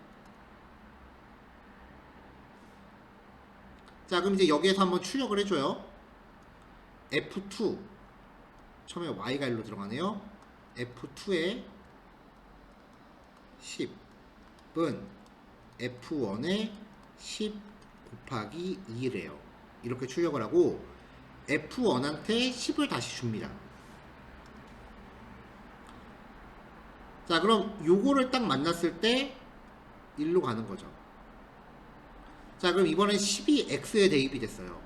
자, 그럼 이제 여기에서 한번 출력을 해줘요. F2 처음에 Y가 1로 들어가네요. F2에 10은 F1에 10 곱하기 2래요. 이렇게 출력을 하고 F1한테 10을 다시 줍니다. 자, 그럼 요거를 딱 만났을 때 1로 가는 거죠. 자, 그럼 이번엔 10이 x에 대입이 됐어요.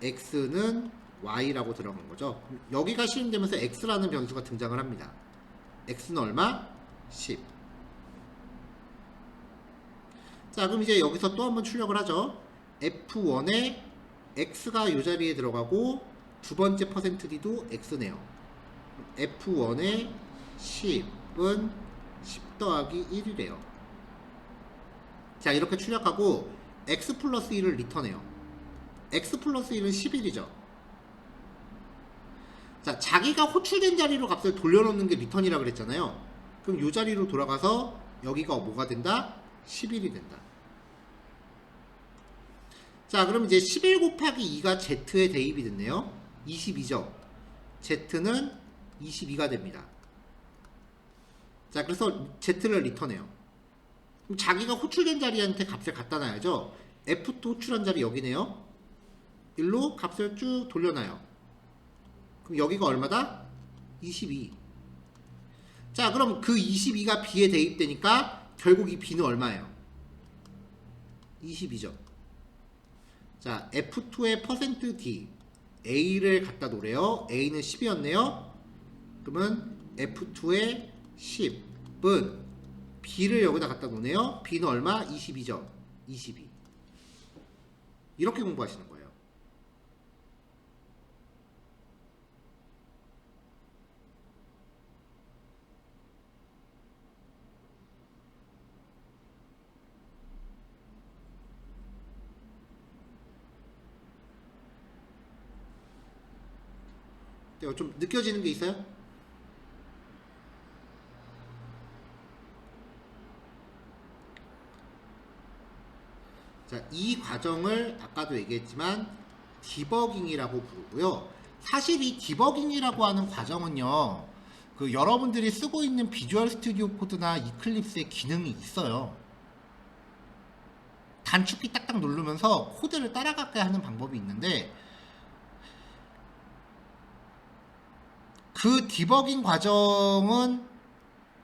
x는 y라고 들어간 거죠. 여기가 실행되면서 x라는 변수가 등장을 합니다. x는 얼마? 10. 자, 그럼 이제 여기서 또 한번 출력을 하죠. F1에 x가 이 자리에 들어가고 두 번째 %d도 x네요. F1에 10은 10 더하기 1이래요. 자, 이렇게 출력하고 x 플러스 1을 리턴해요. x 플러스 1은 11이죠. 자, 자기가 호출된 자리로 값을 돌려놓는 게 리턴이라고 그랬잖아요. 그럼 이 자리로 돌아가서 여기가 뭐가 된다? 11이 된다. 자, 그럼 이제 11 곱하기 2가 z에 대입이 됐네요. 22죠. z는 22가 됩니다. 자, 그래서 z를 리턴해요. 그럼 자기가 호출된 자리한테 값을 갖다 놔야죠. F2 호출한 자리 여기네요. 일로 값을 쭉 돌려놔요. 그럼 여기가 얼마다? 22. 자, 그럼 그 22가 B에 대입되니까 결국 이 B는 얼마예요? 22죠. 자, F2의 %D A를 갖다 놓으래요. A는 10이었네요. 그러면 F2의 10은 B를 여기다 갖다 놓으네요. B는 얼마? 22죠. 22. 이렇게 공부하시는 거예요. 좀 느껴지는 게 있어요? 자, 이 과정을 아까도 얘기했지만 디버깅이라고 부르고요. 사실 이 디버깅이라고 하는 과정은요, 그 여러분들이 쓰고 있는 비주얼 스튜디오 코드나 이클립스의 기능이 있어요. 단축키 딱딱 누르면서 코드를 따라가게 하는 방법이 있는데, 그 디버깅 과정은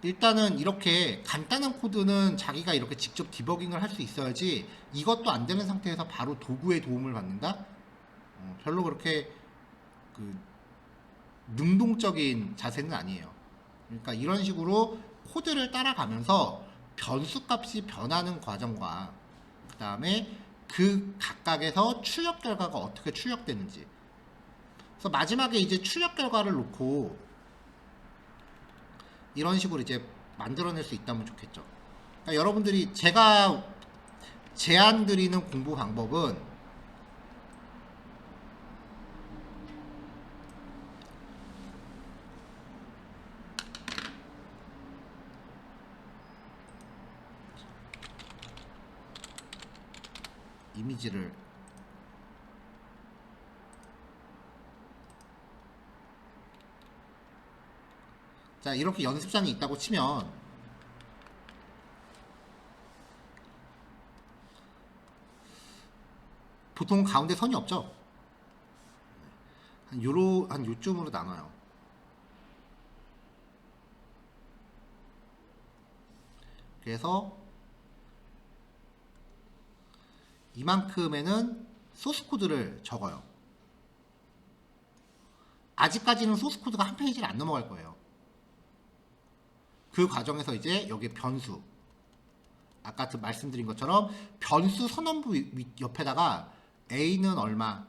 일단은 이렇게 간단한 코드는 자기가 이렇게 직접 디버깅을 할 수 있어야지, 이것도 안 되는 상태에서 바로 도구의 도움을 받는다? 별로 그렇게 그 능동적인 자세는 아니에요. 그러니까 이런 식으로 코드를 따라가면서 변수 값이 변하는 과정과 그 다음에 그 각각에서 출력 결과가 어떻게 출력되는지, 그래서 마지막에 이제 출력 결과를 놓고 이런 식으로 이제 만들어낼 수 있다면 좋겠죠. 그러니까 여러분들이 제가 제안 드리는 공부 방법은 이미지를 자, 이렇게 연습장이 있다고 치면 보통 가운데 선이 없죠. 한 요쯤으로 나눠요. 그래서 이만큼에는 소스 코드를 적어요. 아직까지는 소스 코드가 한 페이지를 안 넘어갈 거예요. 그 과정에서 이제 여기 변수, 아까 말씀드린 것처럼 변수 선언부 옆에다가 A는 얼마,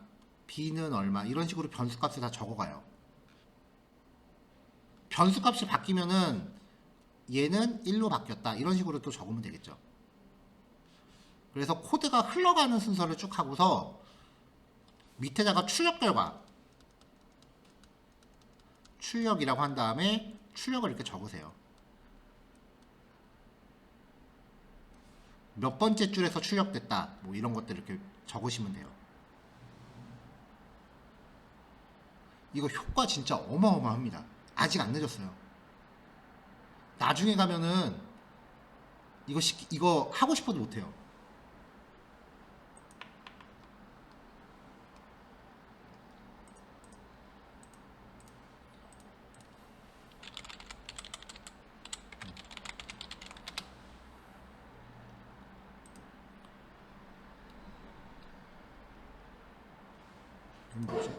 B는 얼마, 이런 식으로 변수 값을 다 적어가요. 변수 값이 바뀌면은 얘는 1로 바뀌었다, 이런 식으로 또 적으면 되겠죠. 그래서 코드가 흘러가는 순서를 쭉 하고서 밑에다가 출력 결과, 출력이라고 한 다음에 출력을 이렇게 적으세요. 몇 번째 줄에서 출력됐다, 뭐 이런 것들 이렇게 적으시면 돼요. 이거 효과 진짜 어마어마합니다. 아직 안 늦었어요. 나중에 가면은 이거 하고 싶어도 못해요. 뭐지?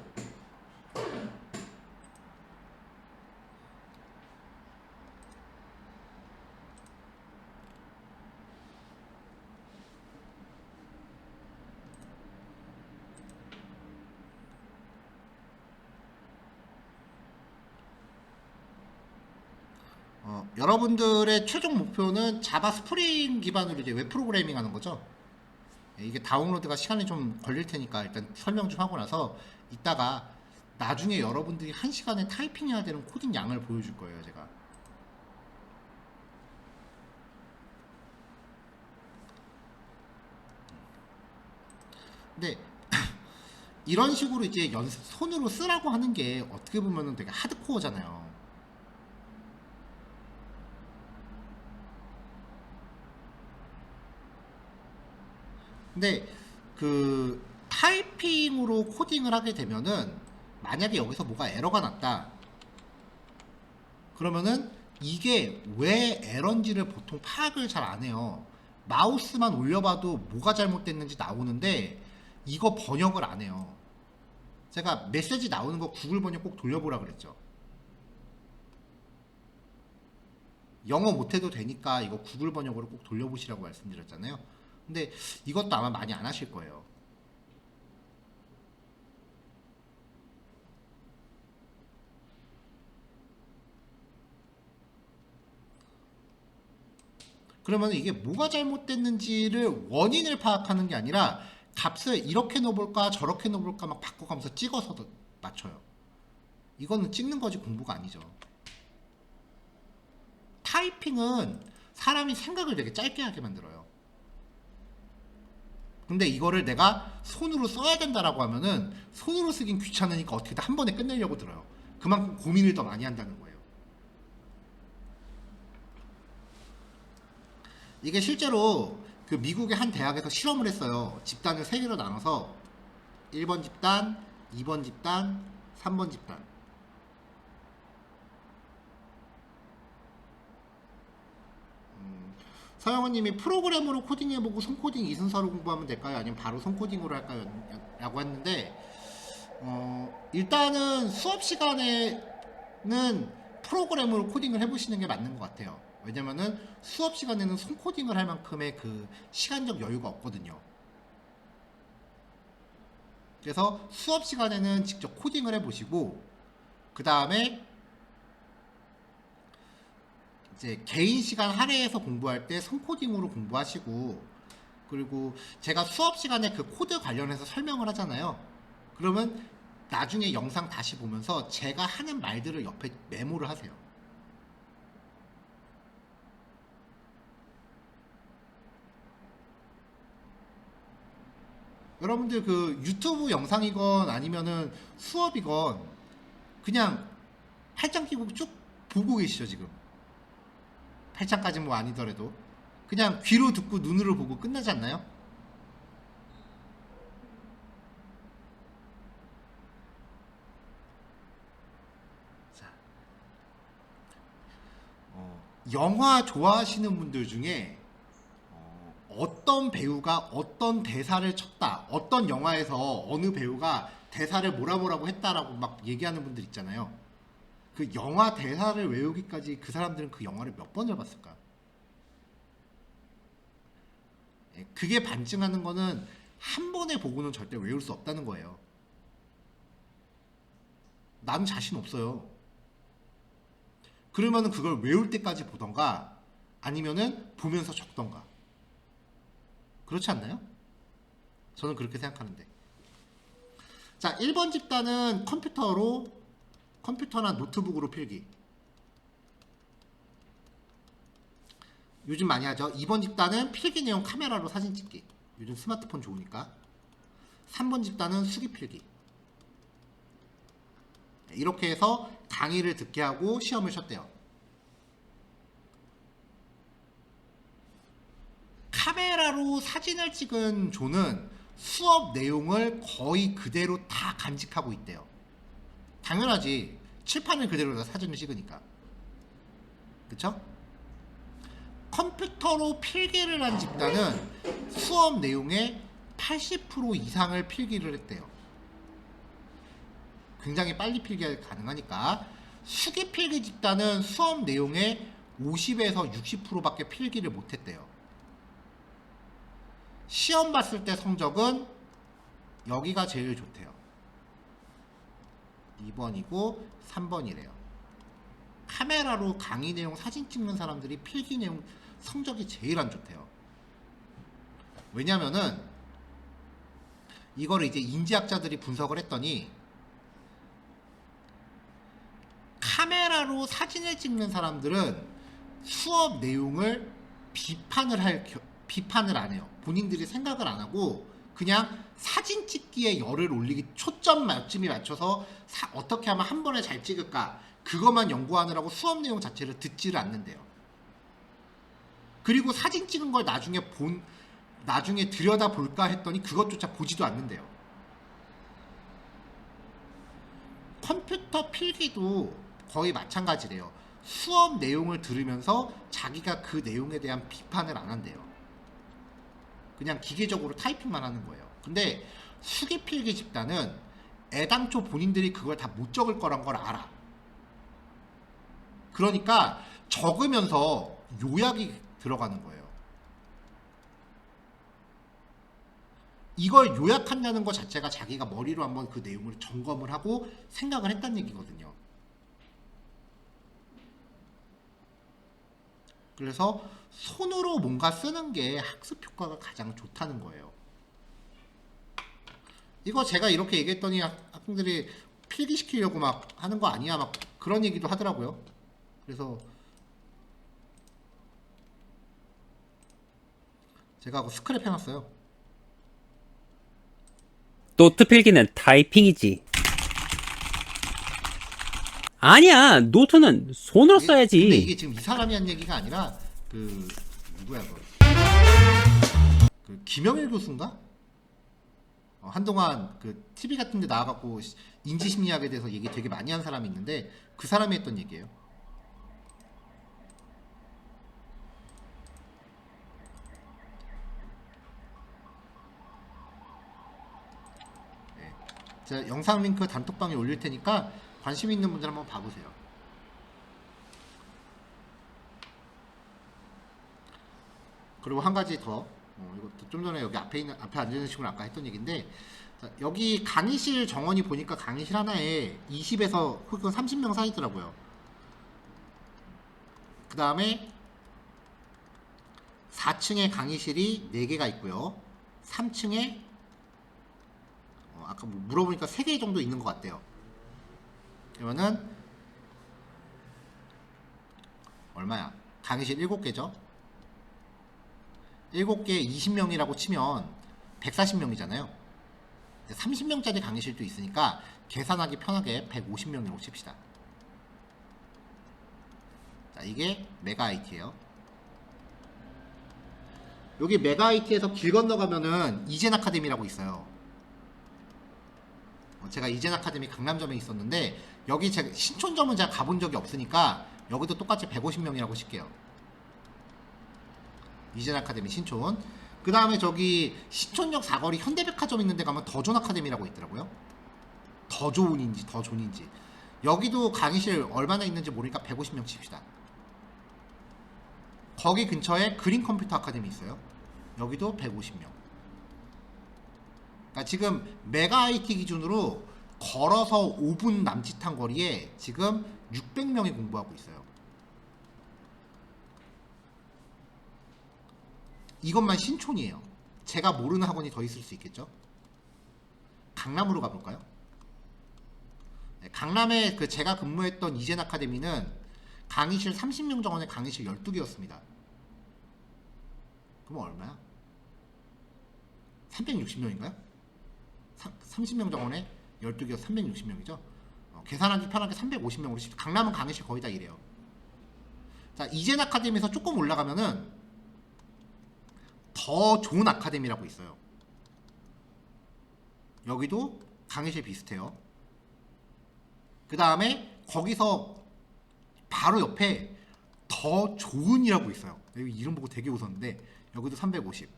여러분들의 최종 목표는 자바 스프링 기반으로 이제 웹 프로그래밍 하는 거죠. 이게 다운로드가 시간이 좀 걸릴 테니까 일단 설명 좀 하고 나서 이따가 나중에 여러분들이 1시간에 타이핑해야 되는 코딩 양을 보여줄 거예요, 제가. 근데 이런 식으로 이제 연습 손으로 쓰라고 하는 게 어떻게 보면은 되게 하드코어잖아요. 근데 그 타이핑으로 코딩을 하게 되면은 만약에 여기서 뭐가 에러가 났다 그러면은 이게 왜 에러인지를 보통 파악을 잘 안 해요. 마우스만 올려봐도 뭐가 잘못됐는지 나오는데 이거 번역을 안 해요. 제가 메시지 나오는 거 구글 번역 꼭 돌려보라 그랬죠. 영어 못해도 되니까 이거 구글 번역으로 꼭 돌려보시라고 말씀드렸잖아요. 근데 이것도 아마 많이 안 하실 거예요. 그러면 이게 뭐가 잘못됐는지를 원인을 파악하는 게 아니라 값을 이렇게 넣어볼까 저렇게 넣어볼까 막 바꿔가면서 찍어서 맞춰요. 이거는 찍는 거지 공부가 아니죠. 타이핑은 사람이 생각을 되게 짧게 하게 만들어요. 근데 이거를 내가 손으로 써야 된다라고 하면은 손으로 쓰긴 귀찮으니까 어떻게든 한 번에 끝내려고 들어요. 그만큼 고민을 더 많이 한다는 거예요. 이게 실제로 그 미국의 한 대학에서 실험을 했어요. 집단을 3개로 나눠서 1번 집단, 2번 집단, 3번 집단. 서영원님이 프로그램으로 코딩해보고 손코딩 이순서로 공부하면 될까요? 아니면 바로 손코딩으로 할까요? 라고 했는데 일단은 수업 시간에는 프로그램으로 코딩을 해보시는 게 맞는 것 같아요. 왜냐면은 수업 시간에는 손코딩을 할 만큼의 그 시간적 여유가 없거든요. 그래서 수업 시간에는 직접 코딩을 해보시고 그 다음에 이제 개인 시간 할애해서 공부할 때 손코딩으로 공부하시고 그리고 제가 수업 시간에 그 코드 관련해서 설명을 하잖아요. 그러면 나중에 영상 다시 보면서 제가 하는 말들을 옆에 메모를 하세요. 여러분들 그 유튜브 영상이건 아니면은 수업이건 그냥 팔짱 끼고 쭉 보고 계시죠 지금. 팔짱까지 뭐 아니더라도 그냥 귀로 듣고 눈으로 보고 끝나지 않나요? 자, 영화 좋아하시는 분들 중에 어떤 배우가 어떤 대사를 쳤다, 어떤 영화에서 어느 배우가 대사를 뭐라고 했다라고 막 얘기하는 분들 있잖아요. 그 영화 대사를 외우기까지 그 사람들은 그 영화를 몇 번을 봤을까? 그게 반증하는 거는 한 번에 보고는 절대 외울 수 없다는 거예요. 나는 자신 없어요. 그러면은 그걸 외울 때까지 보던가 아니면은 보면서 적던가. 그렇지 않나요? 저는 그렇게 생각하는데. 자, 1번 집단은 컴퓨터나 노트북으로 필기. 요즘 많이 하죠. 2번 집단은 필기 내용 카메라로 사진 찍기. 요즘 스마트폰 좋으니까. 3번 집단은 수기 필기. 이렇게 해서 강의를 듣게 하고 시험을 쳤대요. 카메라로 사진을 찍은 조는 수업 내용을 거의 그대로 다 간직하고 있대요. 당연하지. 칠판을 그대로 다 사진을 찍으니까. 그쵸? 컴퓨터로 필기를 한 집단은 수업 내용의 80% 이상을 필기를 했대요. 굉장히 빨리 필기가 가능하니까. 수기 필기 집단은 수업 내용의 50에서 60%밖에 필기를 못했대요. 시험 봤을 때 성적은 여기가 제일 좋대요. 2번이고 3번이래요. 카메라로 강의 내용 사진 찍는 사람들이 필기 내용 성적이 제일 안 좋대요. 왜냐면은 이거를 이제 인지학자들이 분석을 했더니 카메라로 사진을 찍는 사람들은 수업 내용을 비판을 안 해요. 본인들이 생각을 안 하고 그냥 사진 찍기에 열을 올리기 초점 맞춤이 맞춰서 어떻게 하면 한 번에 잘 찍을까 그것만 연구하느라고 수업 내용 자체를 듣지를 않는데요. 그리고 사진 찍은 걸 나중에 들여다 볼까 했더니 그것조차 보지도 않는데요. 컴퓨터 필기도 거의 마찬가지래요. 수업 내용을 들으면서 자기가 그 내용에 대한 비판을 안 한대요. 그냥 기계적으로 타이핑만 하는 거예요. 근데 수기 필기 집단은 애당초 본인들이 그걸 다 못 적을 거란 걸 알아. 그러니까 적으면서 요약이 들어가는 거예요. 이걸 요약한다는 것 자체가 자기가 머리로 한번 그 내용을 점검을 하고 생각을 했다는 얘기거든요. 그래서 손으로 뭔가 쓰는 게 학습 효과가 가장 좋다는 거예요. 이거 제가 이렇게 얘기했더니 학생들이 필기시키려고 막 하는 거 아니야? 막 그런 얘기도 하더라고요. 그래서 제가 하고 스크랩 해놨어요. 노트 필기는 타이핑이지. 아니야, 노트는 손으로 써야지. 근데 이게 지금 이 사람이 한 얘기가 아니라 그 누구야 그 김영일 교수인가? 한동안 그 TV 같은 데 나와갖고 인지심리학에 대해서 얘기 되게 많이 한 사람이 있는데 그 사람이 했던 얘기예요. 네. 제가 영상 링크 단톡방에 올릴 테니까 관심 있는 분들 한번 봐보세요. 그리고 한 가지 더, 이거 좀 전에 여기 앞에 앉아있는 친구는 아까 했던 얘기인데, 자, 여기 강의실 정원이 보니까 강의실 하나에 20에서 혹은 30명 사이더라고요. 그 다음에 4층에 강의실이 4개가 있고요. 3층에 아까 뭐 물어보니까 3개 정도 있는 것 같대요. 그러면은 얼마야? 강의실 7개죠? 7개에 20명이라고 치면 140명이잖아요. 30명짜리 강의실도 있으니까 계산하기 편하게 150명이라고 칩시다. 자, 이게 메가 IT예요. 여기 메가 IT에서 길 건너가면은 이젠 아카데미라고 있어요. 제가 이젠 아카데미 강남점에 있었는데 여기 제가 신촌점은 제가 가본 적이 없으니까 여기도 똑같이 150명이라고 칠게요. 이젠 아카데미 신촌. 그 다음에 저기 신촌역 사거리 현대백화점 있는 데 가면 더존 아카데미라고 있더라고요. 더존인지 더존인지. 여기도 강의실 얼마나 있는지 모르니까 150명 칩시다. 거기 근처에 그린 컴퓨터 아카데미 있어요. 여기도 150명. 그러니까 지금 메가 IT 기준으로 걸어서 5분 남짓한 거리에 지금 600명이 공부하고 있어요. 이것만 신촌이에요. 제가 모르는 학원이 더 있을 수 있겠죠? 강남으로 가볼까요? 네, 강남에 그 제가 근무했던 이젠 아카데미는 강의실 30명 정원에 강의실 12개였습니다. 그럼 얼마야? 360명인가요? 30명 정원에 12개가 360명이죠? 계산하기 편하게 350명으로 칩시다. 강남은 강의실 거의 다 이래요. 자, 이젠 아카데미에서 조금 올라가면은 더 좋은 아카데미라고 있어요. 여기도 강의실 비슷해요. 그 다음에 거기서 바로 옆에 더 좋은이라고 있어요. 여기 이름 보고 되게 웃었는데 여기도 350.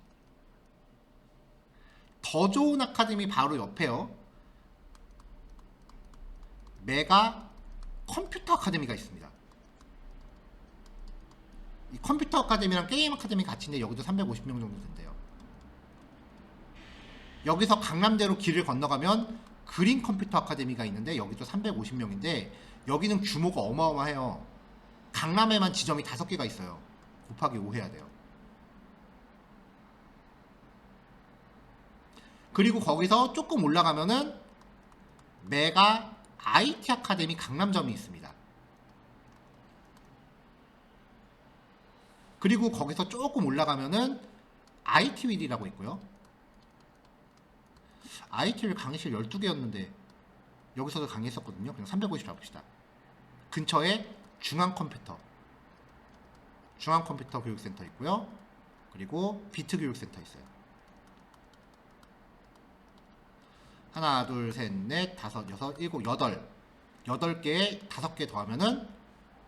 더 좋은 아카데미 바로 옆에요. 메가 컴퓨터 아카데미가 있습니다. 이 컴퓨터 아카데미랑 게임 아카데미 같이인데 여기도 350명 정도 된대요. 여기서 강남대로 길을 건너가면 그린 컴퓨터 아카데미가 있는데 여기도 350명인데 여기는 규모가 어마어마해요. 강남에만 지점이 5개가 있어요. 곱하기 5 해야 돼요. 그리고 거기서 조금 올라가면은 메가 IT 아카데미 강남점이 있습니다. 그리고 거기서 조금 올라가면은 IT 윌이라고 있고요. IT 윌 강의실 12개였는데 여기서도 강의했었거든요. 그냥 350 잡읍시다. 근처에 중앙컴퓨터 교육센터 있고요. 그리고 비트 교육센터 있어요. 하나, 둘, 셋, 넷, 다섯, 여섯, 일곱, 여덟. 8개에 5개 더하면은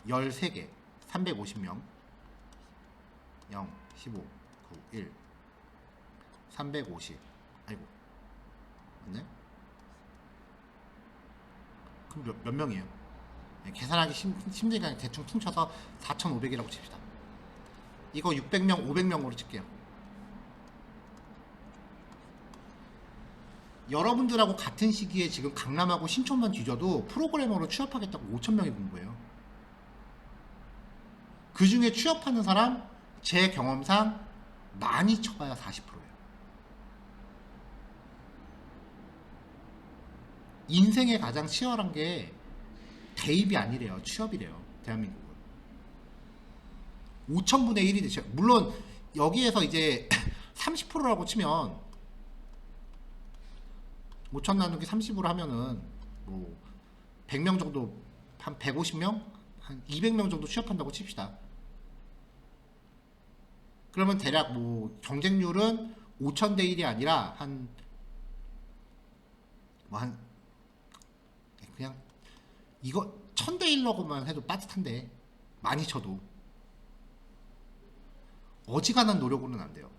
13개 350명 0 15 9 1 350 아이고 맞네? 그럼 몇 명이에요? 네, 계산하기 힘드니까 대충 퉁쳐서 4,500이라고 칩시다. 이거 600명 500명으로 칠게요. 여러분들하고 같은 시기에 지금 강남하고 신촌만 뒤져도 프로그래머로 취업하겠다고 5,000명이 본 거예요. 그 중에 취업하는 사람 제 경험상 많이 쳐봐야 40%예요. 인생에 가장 치열한 게 대입이 아니래요. 취업이래요. 대한민국은. 5,000분의 1이 되죠. 물론 여기에서 이제 30%라고 치면 5,000 나누기 30으로 하면은 뭐 100명 정도, 한 150명? 한 200명 정도 취업한다고 칩시다. 그러면 대략 뭐 경쟁률은 5,000대 1이 아니라 그냥 이거 1,000대 1로만 해도 빠듯한데 많이 쳐도 어지간한 노력으로는 안 돼요.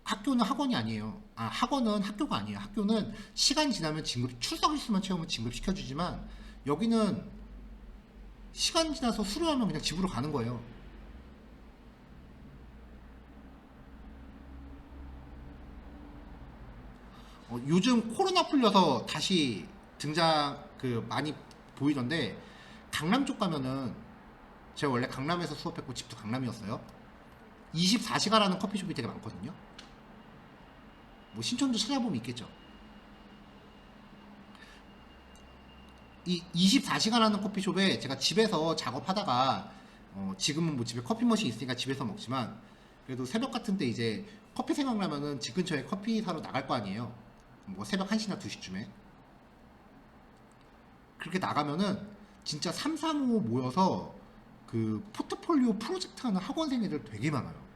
학교는 학원이 아니에요. 학원은 학교가 아니에요. 학교는 시간 지나면 진급, 출석 일수만 채우면 진급시켜주지만 여기는 시간 지나서 수료하면 그냥 집으로 가는 거예요. 요즘 코로나 풀려서 다시 등장 많이 보이던데 강남 쪽 가면은 제가 원래 강남에서 수업했고 집도 강남이었어요. 24시간 하는 커피숍이 되게 많거든요. 뭐 신촌도 찾아보면 있겠죠. 이 24시간 하는 커피숍에 제가 집에서 작업하다가 지금은 뭐 집에 커피 머신 있으니까 집에서 먹지만 그래도 새벽 같은 때 이제 커피 생각나면은 집 근처에 커피 사러 나갈 거 아니에요. 뭐 새벽 1시나 2시쯤에 그렇게 나가면은 진짜 3, 4, 5 모여서 그 포트폴리오 프로젝트 하는 학원생애들 되게 많아요.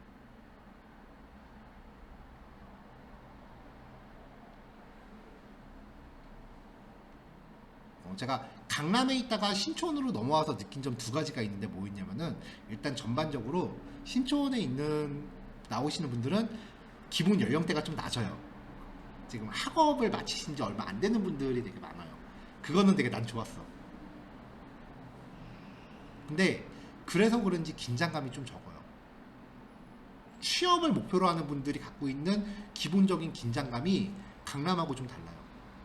제가 강남에 있다가 신촌으로 넘어와서 느낀 점 2가지가 있는데 뭐 있냐면은 일단 전반적으로 신촌에 있는 나오시는 분들은 기본 연령대가 좀 낮아요. 지금 학업을 마치신 지 얼마 안 되는 분들이 되게 많아요. 그거는 되게 난 좋았어. 근데 그래서 그런지 긴장감이 좀 적어요. 취업을 목표로 하는 분들이 갖고 있는 기본적인 긴장감이 강남하고 좀 달라요.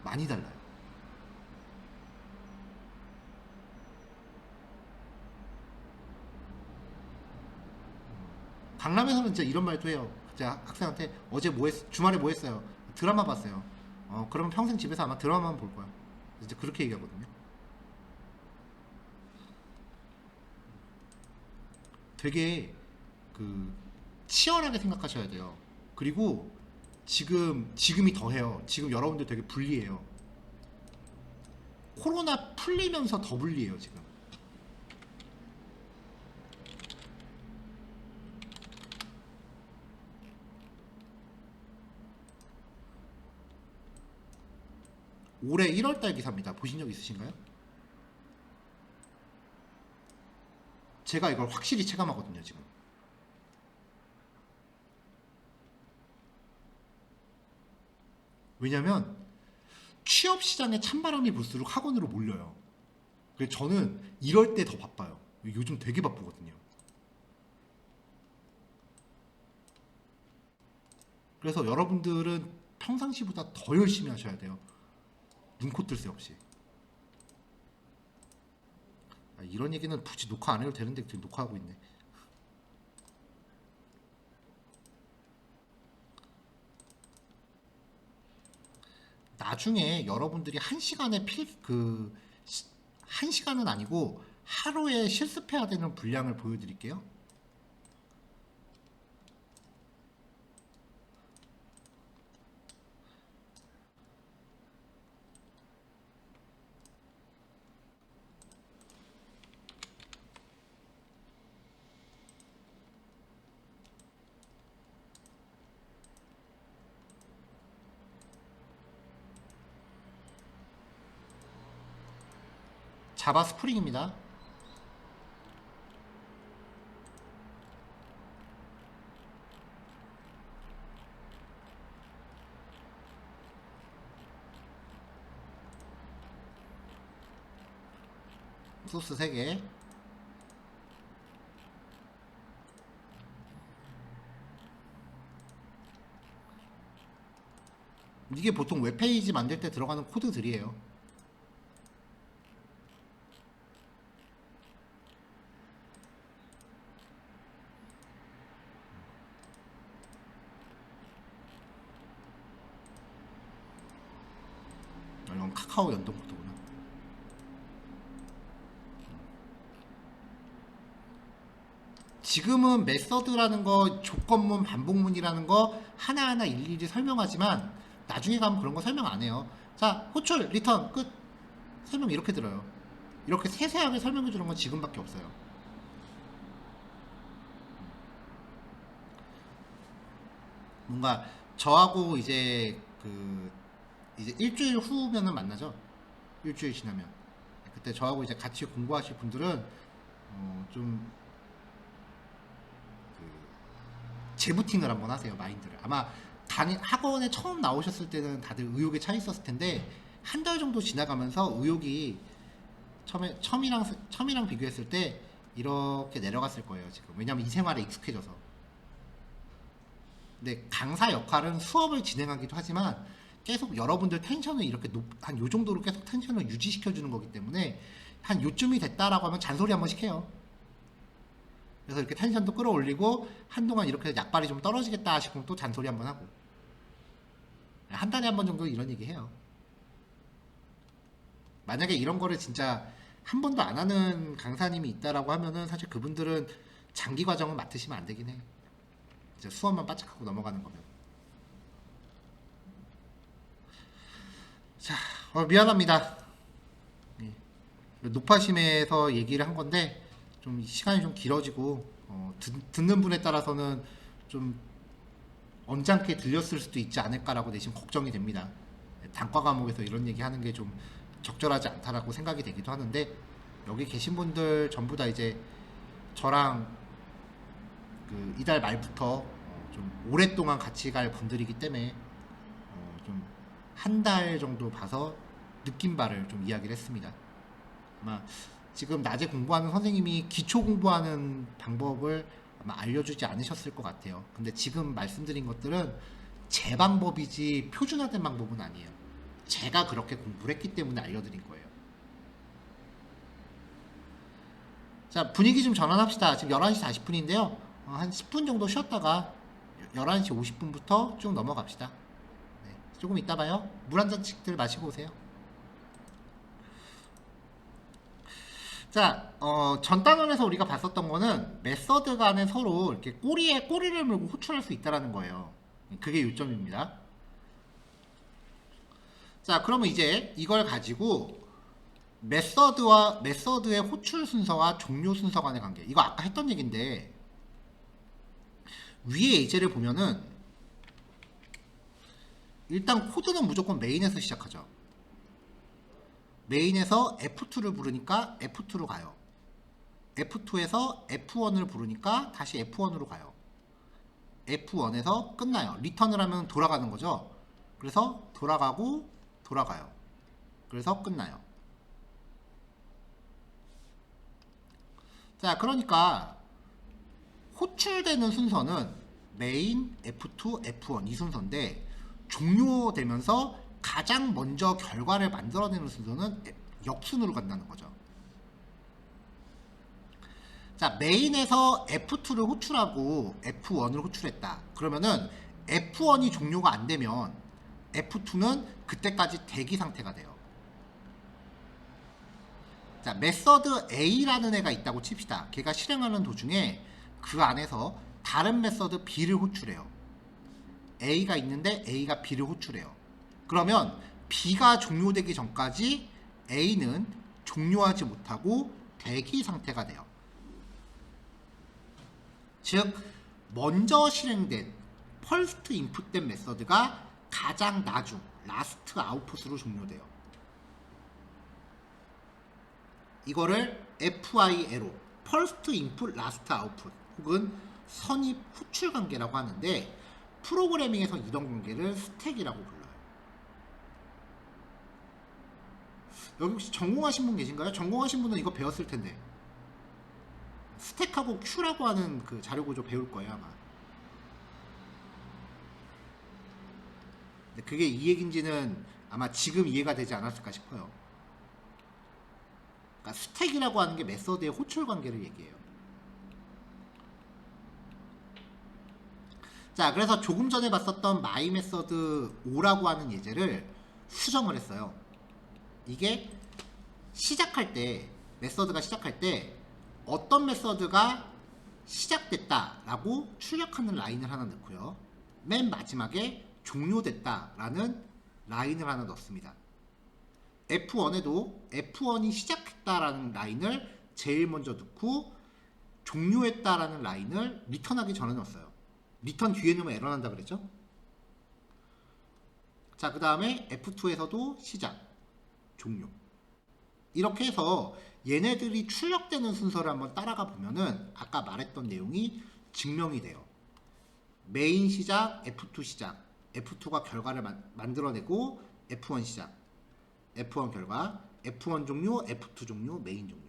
많이 달라요. 강남에서는 진짜 이런 말도 해요. 제가 학생한테 어제 뭐 했어? 주말에 뭐 했어요? 드라마 봤어요. 그러면 평생 집에서 아마 드라마만 볼 거야. 진짜 그렇게 얘기하거든요. 되게 그 치열하게 생각하셔야 돼요. 그리고 지금이 더해요. 지금 여러분들 되게 불리해요. 코로나 풀리면서 더 불리해요, 지금. 올해 1월달 기사입니다. 보신 적 있으신가요? 제가 이걸 확실히 체감하거든요, 지금. 왜냐면 취업 시장에 찬바람이 불수록 학원으로 몰려요. 그래서 저는 이럴 때 더 바빠요. 요즘 되게 바쁘거든요. 그래서 여러분들은 평상시보다 더 열심히 하셔야 돼요. 눈코 뜰 새 없이. 이런 얘기는 굳이 녹화 안 해도 되는데 지금 녹화하고 있네. 나중에 여러분들이 1시간에 한 시간은 아니고 하루에 실습해야 되는 분량을 보여드릴게요. 자바 스프링입니다. 소스 3개. 이게 보통 웹페이지 만들 때 들어가는 코드들이에요. 이건 카카오 연동 코드구나. 지금은 메서드라는 거, 조건문, 반복문이라는 거 하나하나 일일이 설명하지만 나중에 가면 그런 거 설명 안 해요. 자, 호출, 리턴, 끝. 설명 이렇게 들어요. 이렇게 세세하게 설명해 주는 건 지금밖에 없어요. 뭔가 저하고 이제 이제 일주일 후면은 만나죠. 일주일 지나면. 그때 저하고 이제 같이 공부하실 분들은 좀 재부팅을 한번 하세요. 마인드를. 아마 학원에 처음 나오셨을 때는 다들 의욕에 차 있었을 텐데 한 달 정도 지나가면서 의욕이 처음이랑 비교했을 때 이렇게 내려갔을 거예요. 지금. 왜냐면 이 생활에 익숙해져서. 근데 강사 역할은 수업을 진행하기도 하지만 계속 여러분들 텐션을 이렇게 한 요 정도로 계속 텐션을 유지시켜 주는 거기 때문에 한 요쯤이 됐다라고 하면 잔소리 한 번씩 해요. 그래서 이렇게 텐션도 끌어올리고 한동안 이렇게 약발이 좀 떨어지겠다 싶으면 또 잔소리 한 번 하고, 한 달에 한 번 정도 이런 얘기 해요. 만약에 이런 거를 진짜 한 번도 안 하는 강사님이 있다라고 하면은 사실 그분들은 장기 과정을 맡으시면 안 되긴 해. 이제 수업만 바짝하고 넘어가는 거면. 자, 미안합니다. 예. 노파심에서 얘기를 한 건데 좀 시간이 좀 길어지고 듣는 분에 따라서는 좀 언짢게 들렸을 수도 있지 않을까라고 내심 걱정이 됩니다. 단과 과목에서 이런 얘기 하는 게 좀 적절하지 않다라고 생각이 되기도 하는데, 여기 계신 분들 전부 다 이제 저랑 이달 말부터 좀 오랫동안 같이 갈 분들이기 때문에 좀 한 달 정도 봐서 느낀 바를 좀 이야기를 했습니다. 아마 지금 낮에 공부하는 선생님이 기초 공부하는 방법을 아마 알려주지 않으셨을 것 같아요. 근데 지금 말씀드린 것들은 제 방법이지 표준화된 방법은 아니에요. 제가 그렇게 공부를 했기 때문에 알려드린 거예요. 자, 분위기 좀 전환합시다. 지금 11시 40분인데요. 한 10분 정도 쉬었다가 11시 50분부터 쭉 넘어갑시다. 네, 조금 이따 봐요. 물 한 잔씩들 마시고 오세요. 자, 전 단원에서 우리가 봤었던 거는 메서드 간에 서로 이렇게 꼬리에 꼬리를 물고 호출할 수 있다는 거예요. 그게 요점입니다. 자, 그러면 이제 이걸 가지고 메서드의 호출 순서와 종료 순서 간의 관계. 이거 아까 했던 얘기인데, 위에 예제를 보면은 일단 코드는 무조건 메인에서 시작하죠. 메인에서 F2를 부르니까 F2로 가요. F2에서 F1을 부르니까 다시 F1으로 가요. F1에서 끝나요. 리턴을 하면 돌아가는 거죠. 그래서 돌아가고 돌아가요. 그래서 끝나요. 자, 그러니까 호출되는 순서는 메인, F2, F1 이 순서인데, 종료되면서 가장 먼저 결과를 만들어내는 순서는 역순으로 간다는 거죠. 자, 메인에서 F2를 호출하고 F1을 호출했다. 그러면은 F1이 종료가 안 되면 F2는 그때까지 대기 상태가 돼요. 자, 메서드 A라는 애가 있다고 칩시다. 걔가 실행하는 도중에 그 안에서 다른 메서드 B를 호출해요. A가 있는데 A가 B를 호출해요. 그러면 B가 종료되기 전까지 A는 종료하지 못하고 대기 상태가 돼요. 즉, 먼저 실행된 퍼스트 인풋된 메서드가 가장 나중 라스트 아웃풋으로 종료돼요. 이거를 FILO, First Input, Last Output 혹은 선입 후출 관계라고 하는데 프로그래밍에서 이런 관계를 스택이라고 불러요. 여기 혹시 전공하신 분 계신가요? 전공하신 분은 이거 배웠을 텐데 스택하고 큐라고 하는 그 자료 구조 배울 거예요 아마. 근데 그게 이 얘기인지는 아마 지금 이해가 되지 않았을까 싶어요. 그러니까 스택이라고 하는 게 메서드의 호출 관계를 얘기해요. 자, 그래서 조금 전에 봤었던 my method o라고 하는 예제를 수정을 했어요. 이게 시작할 때, 메서드가 시작할 때 어떤 메서드가 시작됐다라고 출력하는 라인을 하나 넣고요. 맨 마지막에 종료됐다라는 라인을 하나 넣습니다. F1에도 F1이 시작했다라는 라인을 제일 먼저 넣고 종료했다라는 라인을 리턴하기 전에 넣었어요. 리턴 뒤에 넣으면 에러 난다 그랬죠? 자, 그 다음에 F2에서도 시작, 종료. 이렇게 해서 얘네들이 출력되는 순서를 한번 따라가 보면은 아까 말했던 내용이 증명이 돼요. 메인 시작, F2 시작, F2가 결과를 만들어내고 F1 시작, F1 결과, F1 종료, F2 종료, 메인 종료.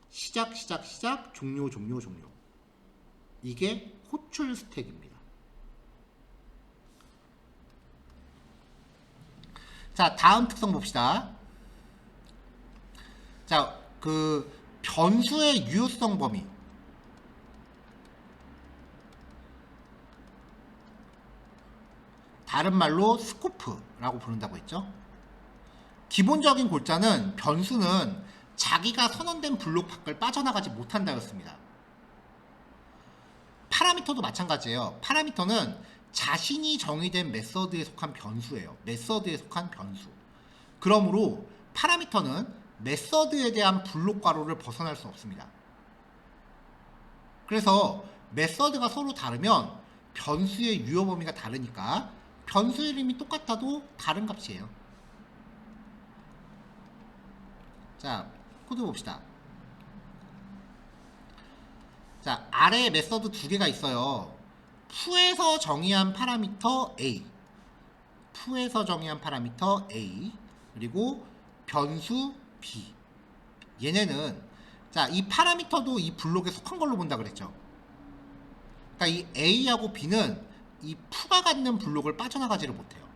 시작, 시작, 시작, 종료, 종료, 종료. 이게 호출 스택입니다. 자, 다음 특성 봅시다. 자, 그 변수의 유효성 범위. 다른 말로 스코프라고 부른다고 했죠. 기본적인 골자는 변수는 자기가 선언된 블록 밖을 빠져나가지 못한다였습니다. 파라미터도 마찬가지예요. 파라미터는 자신이 정의된 메서드에 속한 변수예요. 메서드에 속한 변수. 그러므로 파라미터는 메서드에 대한 블록 괄호를 벗어날 수 없습니다. 그래서 메서드가 서로 다르면 변수의 유효 범위가 다르니까 변수 이름이 똑같아도 다른 값이에요. 자, 코드 봅시다. 자, 아래에 메서드 두 개가 있어요. 푸에서 정의한 파라미터 A, 푸에서 정의한 파라미터 A, 그리고 변수 B. 얘네는 자, 이 파라미터도 이 블록에 속한 걸로 본다 그랬죠. 그러니까 이 A하고 B는 이 푸가 갖는 블록을 빠져나가지를 못해요.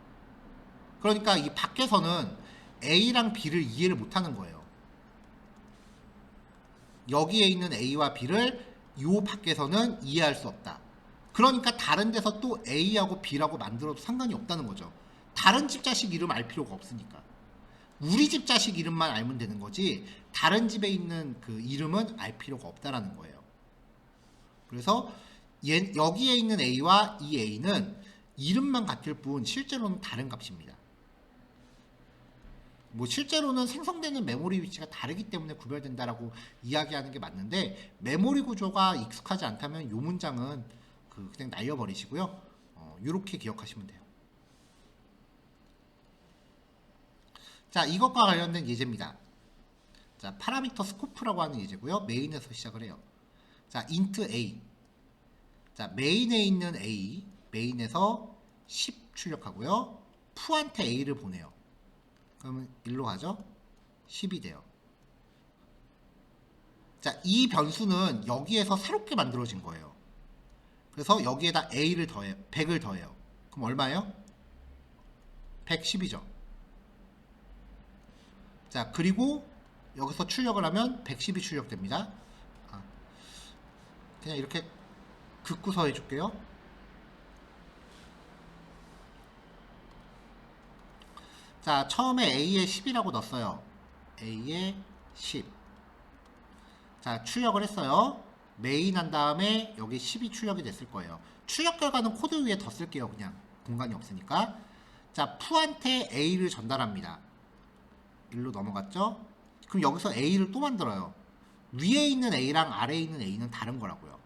그러니까 이 밖에서는 A랑 B를 이해를 못하는 거예요. 여기에 있는 A와 B를 이 밖에서는 이해할 수 없다. 그러니까 다른 데서 또 A하고 B라고 만들어도 상관이 없다는 거죠. 다른 집 자식 이름 알 필요가 없으니까. 우리 집 자식 이름만 알면 되는 거지 다른 집에 있는 그 이름은 알 필요가 없다라는 거예요. 그래서 여기에 있는 A와 이 A는 이름만 같을 뿐 실제로는 다른 값입니다. 뭐 실제로는 생성되는 메모리 위치가 다르기 때문에 구별된다라고 이야기하는 게 맞는데 메모리 구조가 익숙하지 않다면 이 문장은 그냥 날려버리시고요. 이렇게 기억하시면 돼요. 자, 이것과 관련된 예제입니다. 자, 파라미터 스코프라고 하는 예제고요. 메인에서 시작을 해요. 자, int a. 자, 메인에 있는 a, 메인에서 10 출력하고요. 푸한테 a를 보내요. 그러면 1로 가죠? 10이 돼요. 자, 이 변수는 여기에서 새롭게 만들어진 거예요. 그래서 여기에다 a를 더해요. 100을 더해요. 그럼 얼마예요? 110이죠. 자, 그리고 여기서 출력을 하면 110이 출력됩니다. 그냥 이렇게 긋고서 해줄게요. 자, 처음에 A에 10이라고 넣었어요. A에 10. 자, 출력을 했어요. 메인 한 다음에 여기 10이 출력이 됐을 거예요. 출력 결과는 코드 위에 더 쓸게요. 그냥 공간이 없으니까. 자, 푸한테 A를 전달합니다. 1로 넘어갔죠? 그럼 여기서 A를 또 만들어요. 위에 있는 A랑 아래에 있는 A는 다른 거라고요.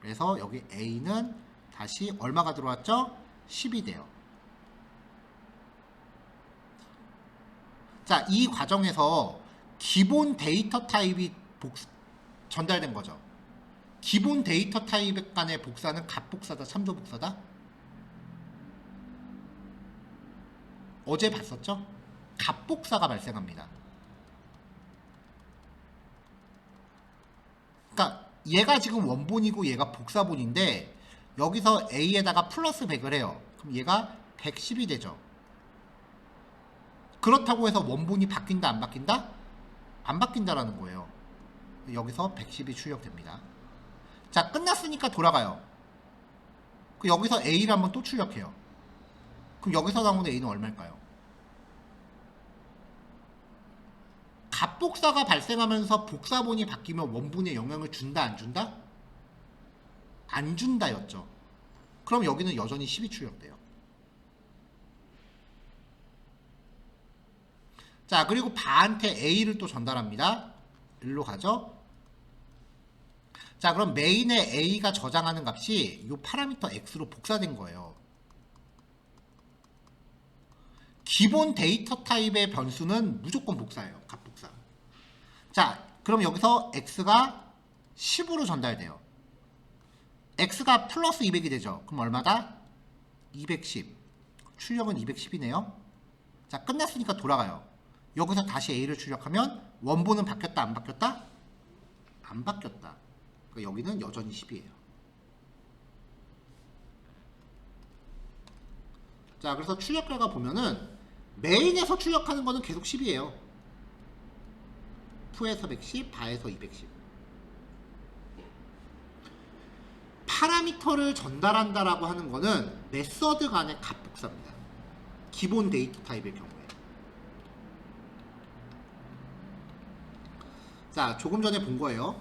그래서 여기 A는 다시 얼마가 들어왔죠? 10이 돼요. 자, 이 과정에서 기본 데이터 타입이 전달된 거죠. 기본 데이터 타입 간의 복사는 값복사다, 참조복사다? 어제 봤었죠? 값복사가 발생합니다. 그러니까 얘가 지금 원본이고 얘가 복사본인데 여기서 A에다가 플러스 100을 해요. 그럼 얘가 110이 되죠. 그렇다고 해서 원본이 바뀐다 안 바뀐다? 안 바뀐다라는 거예요. 여기서 110이 출력됩니다. 자, 끝났으니까 돌아가요. 그 여기서 A를 한번 또 출력해요. 그럼 여기서 나오는 A는 얼마일까요? 값복사가 발생하면서 복사본이 바뀌면 원본에 영향을 준다 안 준다? 안 준다였죠. 그럼 여기는 여전히 10이 출력돼요. 자, 그리고 바한테 A를 또 전달합니다. 일로 가죠. 자, 그럼 메인에 A가 저장하는 값이 이 파라미터 X로 복사된 거예요. 기본 데이터 타입의 변수는 무조건 복사예요. 값복사. 자, 그럼 여기서 X가 10으로 전달돼요. X가 플러스 200이 되죠. 그럼 얼마다? 210. 출력은 210이네요. 자, 끝났으니까 돌아가요. 여기서 다시 A를 출력하면 원본은 바뀌었다 안 바뀌었다? 안 바뀌었다. 그러니까 여기는 여전히 10이에요. 자, 그래서 출력 결과 보면은 메인에서 출력하는 거는 계속 10이에요. 푸에서 110, 바에서 210. 파라미터를 전달한다라고 하는 거는 메서드 간의 값복사입니다. 기본 데이터 타입의 경우에. 자, 조금 전에 본 거예요.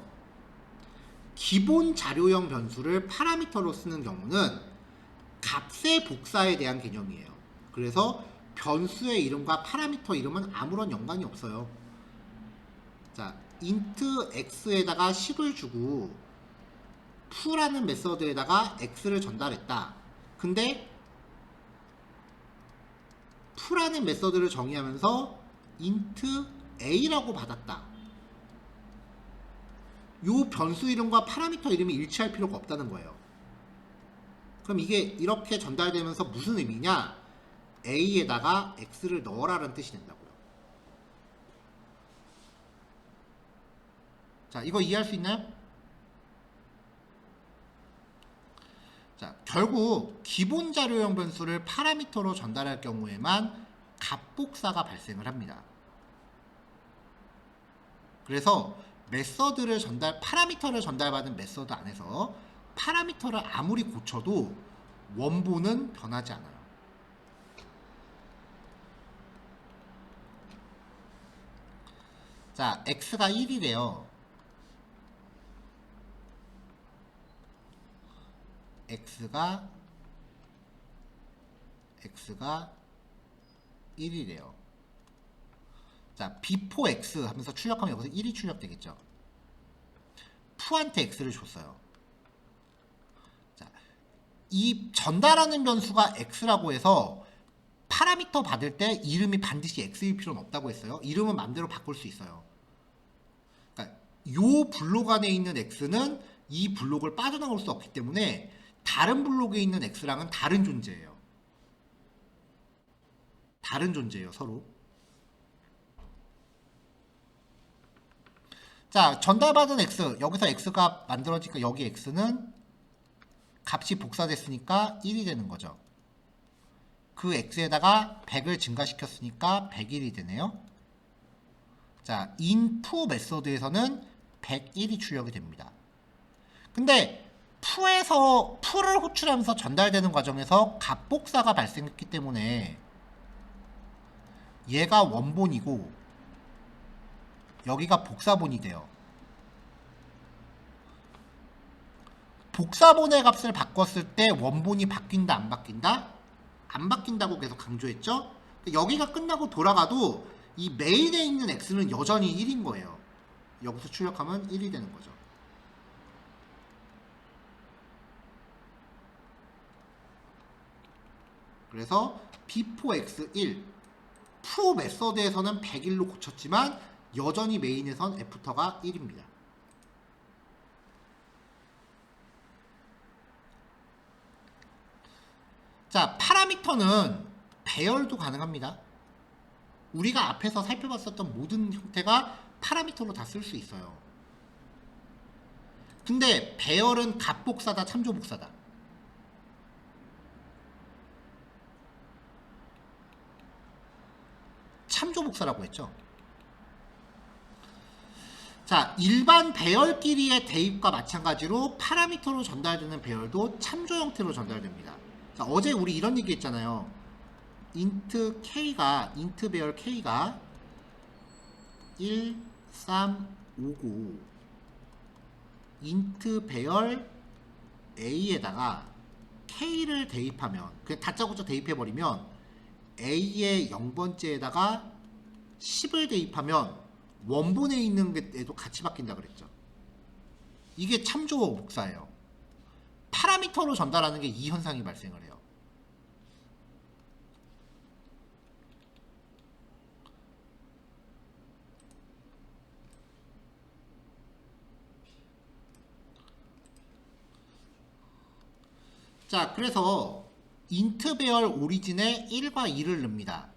기본 자료형 변수를 파라미터로 쓰는 경우는 값의 복사에 대한 개념이에요. 그래서 변수의 이름과 파라미터 이름은 아무런 연관이 없어요. 자, int x에다가 10을 주고 f라는 메서드에다가 x를 전달했다. 근데 f라는 메서드를 정의하면서 int a라고 받았다. 요 변수 이름과 파라미터 이름이 일치할 필요가 없다는 거예요. 그럼 이게 이렇게 전달되면서 무슨 의미냐? a에다가 x를 넣어라라는 뜻이 된다고요. 자, 이거 이해할 수 있나요? 자, 결국 기본 자료형 변수를 파라미터로 전달할 경우에만 값복사가 발생을 합니다. 그래서 메서드를 파라미터를 전달받은 메서드 안에서 파라미터를 아무리 고쳐도 원본은 변하지 않아요. 자, x가 1이래요. x가 1이래요. 자, before x 하면서 출력하면 여기서 1이 출력되겠죠. f한테 x를 줬어요. 자, 이 전달하는 변수가 x라고 해서 파라미터 받을 때 이름이 반드시 x일 필요는 없다고 했어요. 이름은 마음대로 바꿀 수 있어요. 그러니까 요 블록 안에 있는 x는 이 블록을 빠져나올 수 없기 때문에 다른 블록에 있는 x랑은 다른 존재예요. 다른 존재예요, 서로. 자, 전달받은 x, 여기서 x가 만들어지니까 여기 x는 값이 복사됐으니까 1이 되는 거죠. 그 x에다가 100을 증가시켰으니까 101이 되네요. 자, infu 메서드에서는 101이 출력이 됩니다. 근데 fu에서 fu를 호출하면서 전달되는 과정에서 값복사가 발생했기 때문에 얘가 원본이고 여기가 복사본이 돼요. 복사본의 값을 바꿨을 때 원본이 바뀐다 안 바뀐다? 안 바뀐다고 계속 강조했죠? 여기가 끝나고 돌아가도 이 메인에 있는 x는 여전히 1인 거예요. 여기서 출력하면 1이 되는 거죠. 그래서 before x 1 fu 메서드에서는 101로 고쳤지만 여전히 메인에선 애프터가 1입니다. 자, 파라미터는 배열도 가능합니다. 우리가 앞에서 살펴봤었던 모든 형태가 파라미터로 다 쓸 수 있어요. 근데 배열은 갑복사다, 참조복사다. 참조복사라고 했죠. 자, 일반 배열끼리의 대입과 마찬가지로 파라미터로 전달되는 배열도 참조 형태로 전달됩니다. 자, 어제 우리 이런 얘기 했잖아요. 인트 배열 K가 1, 3, 5고 인트 배열 A에다가 K를 대입하면, 그냥 다짜고짜 대입해버리면 A의 0번째에다가 10을 대입하면 원본에 있는 게도 같이 바뀐다 그랬죠. 이게 참조 복사예요. 파라미터로 전달하는 게 이 현상이 발생을 해요. 자, 그래서 인트 배열 오리진에 1과 2를 넣습니다.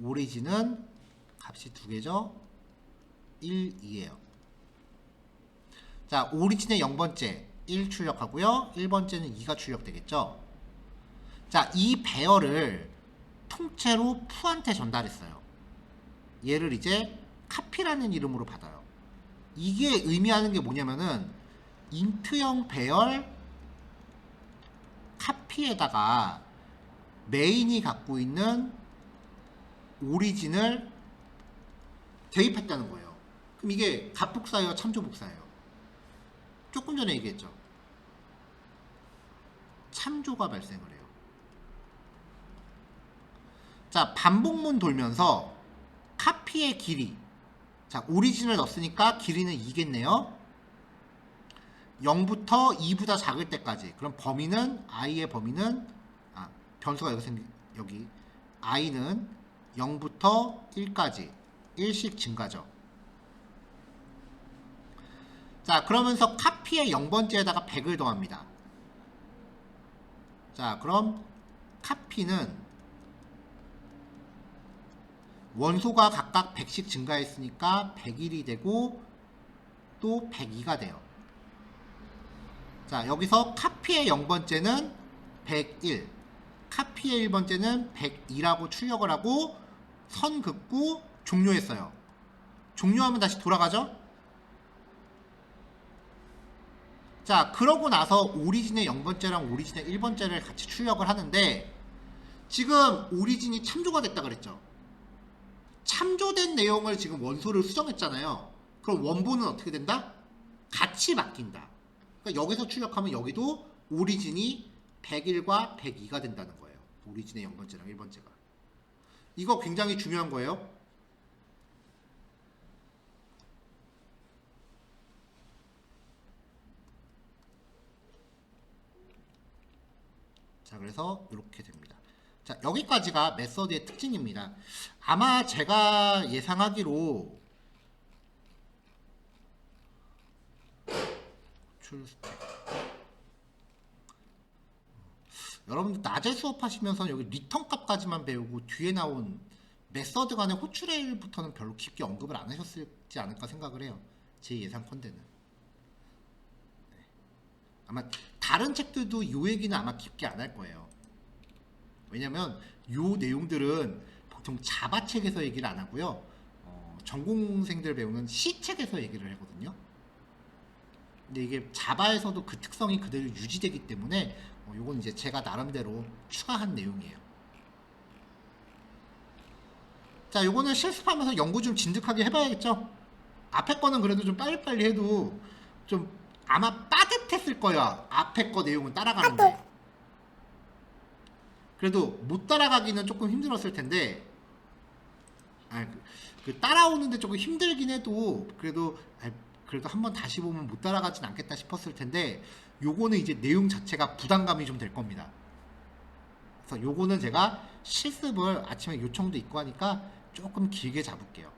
오리진은 값이 두 개죠. 1, 2예요. 자, 오리진의 0번째 1 출력하고요. 1번째는 2가 출력되겠죠. 자, 이 배열을 통째로 푸한테 전달했어요. 얘를 이제 카피라는 이름으로 받아요. 이게 의미하는 게 뭐냐면은 인트형 배열 카피에다가 메인이 갖고 있는 오리진을 대입했다는 거예요. 그럼 이게 갑복사예요, 참조복사예요? 조금 전에 얘기했죠. 참조가 발생을 해요. 자, 반복문 돌면서 카피의 길이, 자, 오리진을 넣었으니까 길이는 2겠네요. 0부터 2보다 작을 때까지. 그럼 범위는 i의 범위는 변수가 여기 i는 0부터 1까지 1씩 증가죠. 자, 그러면서 카피의 0번째에다가 100을 더합니다. 자, 그럼 카피는 원소가 각각 100씩 증가했으니까 101이 되고 또 102가 돼요. 자, 여기서 카피의 0번째는 101, 카피의 1번째는 102라고 출력을 하고 선 긋고 종료했어요. 종료하면 다시 돌아가죠? 자, 그러고 나서 오리진의 0번째랑 오리진의 1번째를 같이 출력을 하는데 지금 오리진이 참조가 됐다 그랬죠? 참조된 내용을 지금 원소를 수정했잖아요. 그럼 원본은 어떻게 된다? 같이 바뀐다. 그러니까 여기서 출력하면 여기도 오리진이 101과 102가 된다는 거예요. 오리진의 0번째랑 1번째가. 이거 굉장히 중요한 거예요. 자, 그래서 이렇게 됩니다. 자, 여기까지가 메서드의 특징입니다. 아마 제가 예상하기로 여러분들 낮에 수업하시면서 여기 리턴 값까지만 배우고 뒤에 나온 메서드 간의 호출일부터는 별로 깊게 언급을 안 하셨지 않을까 생각을 해요. 제 예상컨대는. 네. 아마 다른 책들도 이 얘기는 아마 깊게 안 할 거예요. 왜냐면 요 내용들은 보통 자바 책에서 얘기를 안 하고요. 전공생들 배우는 C 책에서 얘기를 하거든요. 근데 이게 자바에서도 그 특성이 그대로 유지되기 때문에 요건 이제 제가 나름대로 추가한 내용이에요. 자, 요거는 실습하면서 연구 좀 진득하게 해봐야겠죠? 앞에 거는 그래도 좀 빨리빨리 해도 좀 아마 빠듯했을 거야. 앞에 거 내용은 따라가는데. 그래도 못 따라가기는 조금 힘들었을 텐데, 그 따라오는데 조금 힘들긴 해도 그래도 한번 다시 보면 못 따라가진 않겠다 싶었을 텐데, 요거는 이제 내용 자체가 부담감이 좀 될 겁니다. 그래서 요거는 제가 실습을 아침에 요청도 있고 하니까 조금 길게 잡을게요.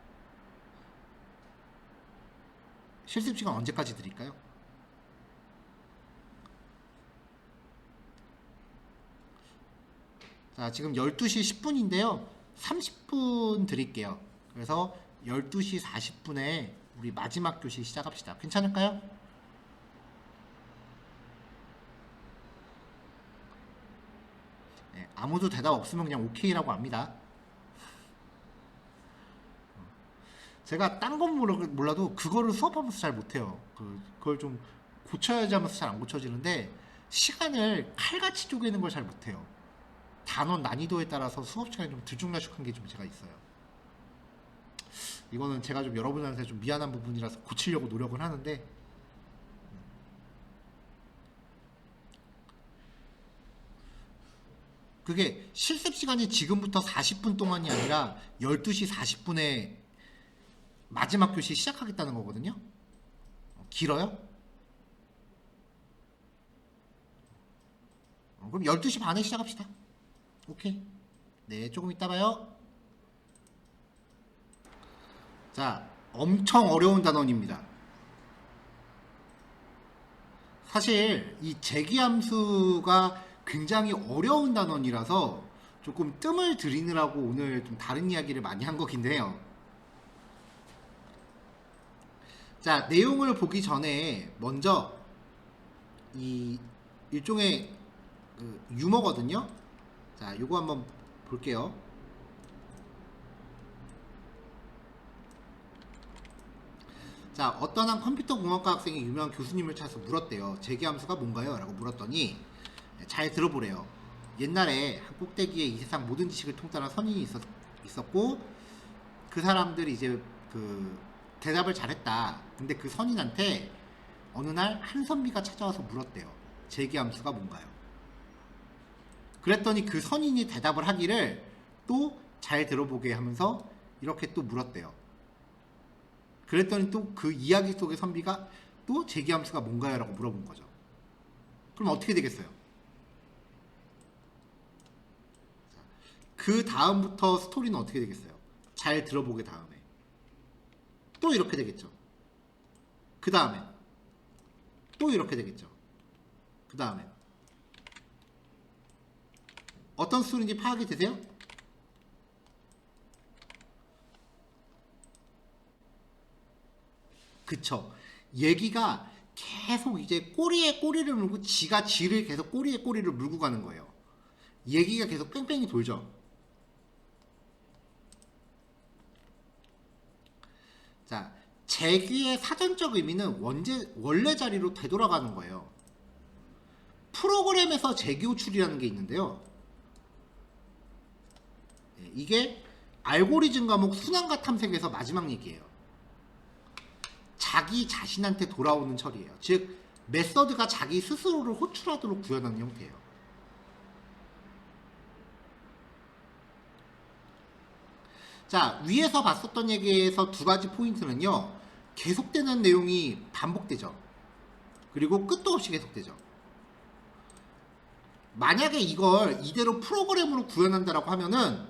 실습 시간 언제까지 드릴까요? 자, 지금 12시 10분인데요. 30분 드릴게요. 그래서 12시 40분에 우리 마지막 교시 시작합시다. 괜찮을까요? 네, 아무도 대답 없으면 그냥 오케이라고 합니다. 제가 딴 건 몰라도 그거를 수업하면서 잘 못해요. 그걸 좀 고쳐야지 하면서 잘 안 고쳐지는데 시간을 칼같이 쪼개는 걸 잘 못해요. 단원 난이도에 따라서 수업 시간이 좀 들쭉날쭉한 게 좀 제가 있어요. 이거는 제가 좀 여러분한테 좀 미안한 부분이라서 고치려고 노력을 하는데 그게 실습 시간이 지금부터 40분 동안이 아니라 12시 40분에 마지막 교시 시작하겠다는 거거든요. 길어요? 그럼 12시 반에 시작합시다. 오케이. 네, 조금 이따 봐요. 자, 엄청 어려운 단원입니다. 사실 이 재기함수가 굉장히 어려운 단원이라서 조금 뜸을 들이느라고 오늘 좀 다른 이야기를 많이 한 거긴 해요. 자, 내용을 보기 전에 먼저 이 일종의 유머거든요. 자, 요거 한번 볼게요. 자, 어떤 한 컴퓨터 공학과 학생이 유명한 교수님을 찾아서 물었대요. 재기함수가 뭔가요? 라고 물었더니 잘 들어보래요. 옛날에 한 꼭대기에 이 세상 모든 지식을 통달한 선인이 있었고 그 사람들이 이제 대답을 잘했다. 근데 그 선인한테 어느 날 한선비가 찾아와서 물었대요. 재기함수가 뭔가요? 그랬더니 그 선인이 대답을 하기를 또 잘 들어보게 하면서 이렇게 또 물었대요. 그랬더니 또 그 이야기 속의 선비가 또 재기함수가 뭔가요? 라고 물어본 거죠. 그럼 어떻게 되겠어요? 그 다음부터 스토리는 어떻게 되겠어요? 잘 들어보게 다음에 또 이렇게 되겠죠. 그 다음에 또 이렇게 되겠죠. 그 다음에 어떤 스토리인지 파악이 되세요? 그쵸. 얘기가 계속 이제 꼬리에 꼬리를 물고 지가 지를 계속 꼬리에 꼬리를 물고 가는 거예요. 얘기가 계속 뺑뺑이 돌죠. 자, 재기의 사전적 의미는 원래 자리로 되돌아가는 거예요. 프로그램에서 재기 호출이라는 게 있는데요. 이게 알고리즘 과목 순환과 탐색에서 마지막 얘기예요. 자기 자신한테 돌아오는 처리예요. 즉 메서드가 자기 스스로를 호출하도록 구현하는 형태예요. 자, 위에서 봤었던 얘기에서 두 가지 포인트는요. 계속되는 내용이 반복되죠. 그리고 끝도 없이 계속되죠. 만약에 이걸 이대로 프로그램으로 구현한다라고 하면은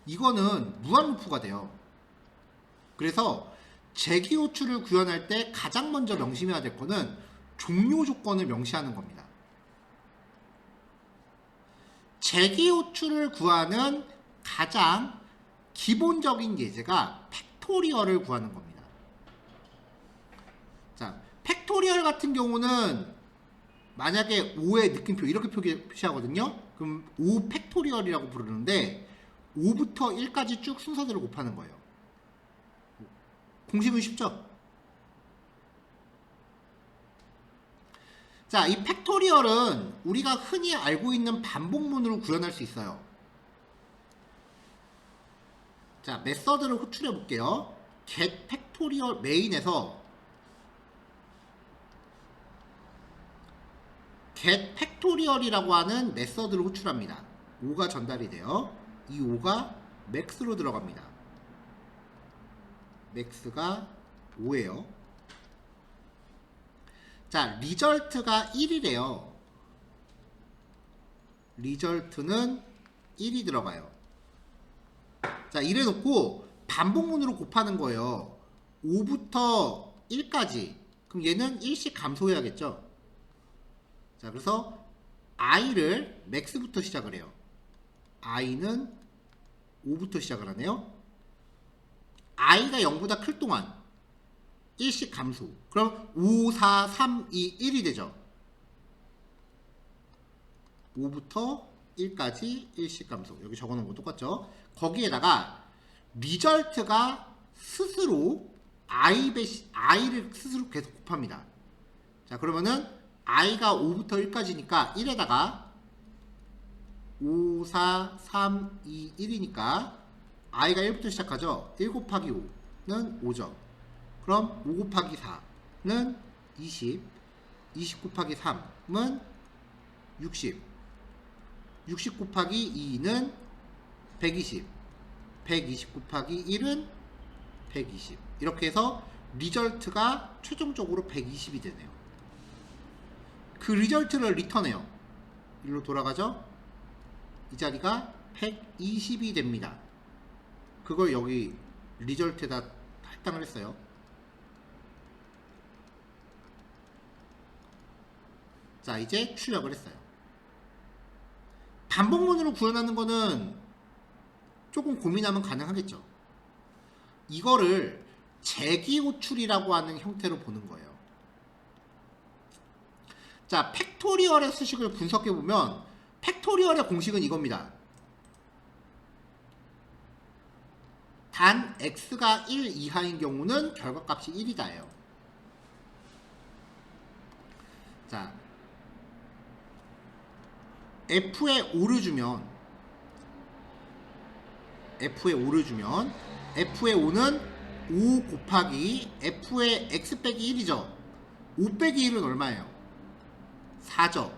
이거는 무한루프가 돼요. 그래서 재기 호출을 구현할 때 가장 먼저 명심해야 될 거는 종료 조건을 명시하는 겁니다. 재기 호출을 구하는 가장 기본적인 예제가 팩토리얼을 구하는 겁니다. 자, 팩토리얼 같은 경우는 만약에 5의 느낌표 이렇게 표시하거든요. 그럼 5 팩토리얼이라고 부르는데 5부터 1까지 쭉 순서대로 곱하는 거예요. 공식은 쉽죠? 자, 이 팩토리얼은 우리가 흔히 알고 있는 반복문으로 구현할 수 있어요. 자, 메서드를 호출해 볼게요. get 팩토리얼 메인에서 get 팩토리얼이라고 하는 메서드를 호출합니다. 5가 전달이 돼요. 이 5가 max로 들어갑니다. max가 5예요. 자, 리절트가 1이래요. 리절트는 1이 들어가요. 자, 이래 놓고 반복문으로 곱하는 거예요. 5부터 1까지. 그럼 얘는 1씩 감소해야겠죠. 자, 그래서 i를 max부터 시작을 해요. i는 5부터 시작을 하네요. i가 0보다 클 동안 1씩 감소. 그럼 5, 4, 3, 2, 1이 되죠. 5부터 1까지 1씩 감소. 여기 적어놓은 거 똑같죠? 거기에다가 리절트가 스스로 i를 스스로 계속 곱합니다. 자, 그러면은 i가 5부터 1까지니까 1에다가 5, 4, 3, 2, 1이니까 i가 1부터 시작하죠. 1 곱하기 5는 5점. 그럼 5 곱하기 4는 20, 20 곱하기 3은 60, 60 곱하기 2는 120, 120 곱하기 1은 120. 이렇게 해서 리절트가 최종적으로 120이 되네요. 그 리절트를 리턴해요. 일로 돌아가죠. 이 자리가 120이 됩니다. 그걸 여기 리절트에다 할당을 했어요. 자, 이제 출력을 했어요. 반복문으로 구현하는 거는 조금 고민하면 가능하겠죠. 이거를 재기호출이라고 하는 형태로 보는 거예요. 자, 팩토리얼의 수식을 분석해보면 팩토리얼의 공식은 이겁니다. 단 x가 1 이하인 경우는 결과값이 1이다예요. 자, f에 5를 주면 f에 5는 5 곱하기 f의 x 빼기 1이죠. 5 빼기 1은 얼마예요? 4죠.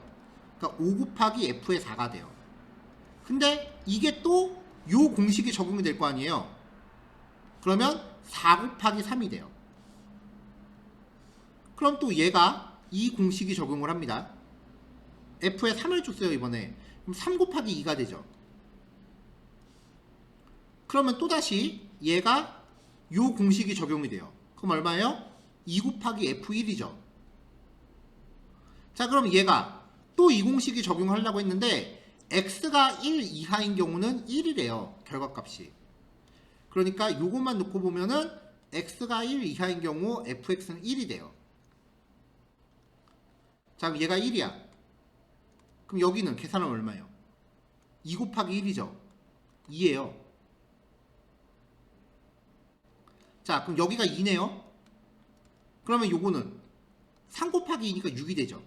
그러니까 5 곱하기 f의 4가 돼요. 근데 이게 또 요 공식이 적용이 될 거 아니에요. 그러면 4 곱하기 3이 돼요. 그럼 또 얘가 이 공식이 적용을 합니다. f에 3을 줬어요, 이번에. 그럼 3 곱하기 2가 되죠. 그러면 또다시 얘가 요 공식이 적용이 돼요. 그럼 얼마예요? 2 곱하기 f1이죠. 자, 그럼 얘가 또 이 공식이 적용하려고 했는데 x가 1 이하인 경우는 1이래요. 결과값이. 그러니까 요것만 놓고 보면은 x가 1 이하인 경우 fx는 1이 돼요. 자, 그럼 얘가 1이야. 그럼 여기는 계산하면 얼마예요? 2 곱하기 1이죠. 2예요. 자, 그럼 여기가 2네요. 그러면 요거는 3 곱하기 2니까 6이 되죠.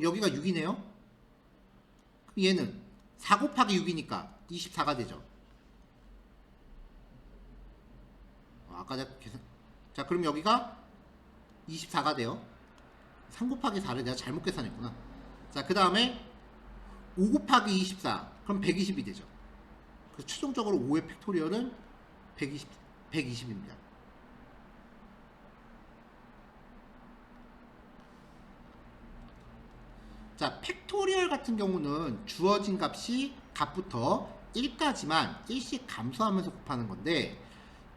여기가 6이네요. 그럼 얘는 4 곱하기 6이니까 24가 되죠. 아까 계산. 자, 그럼 여기가 24가 돼요. 3 곱하기 4를 내가 잘못 계산했구나. 자, 그 다음에 5 곱하기 24. 그럼 120이 되죠. 그래서 최종적으로 5의 팩토리얼은 120입니다. 자, 팩토리얼 같은 경우는 주어진 값이 값부터 1까지만 1씩 감소하면서 곱하는 건데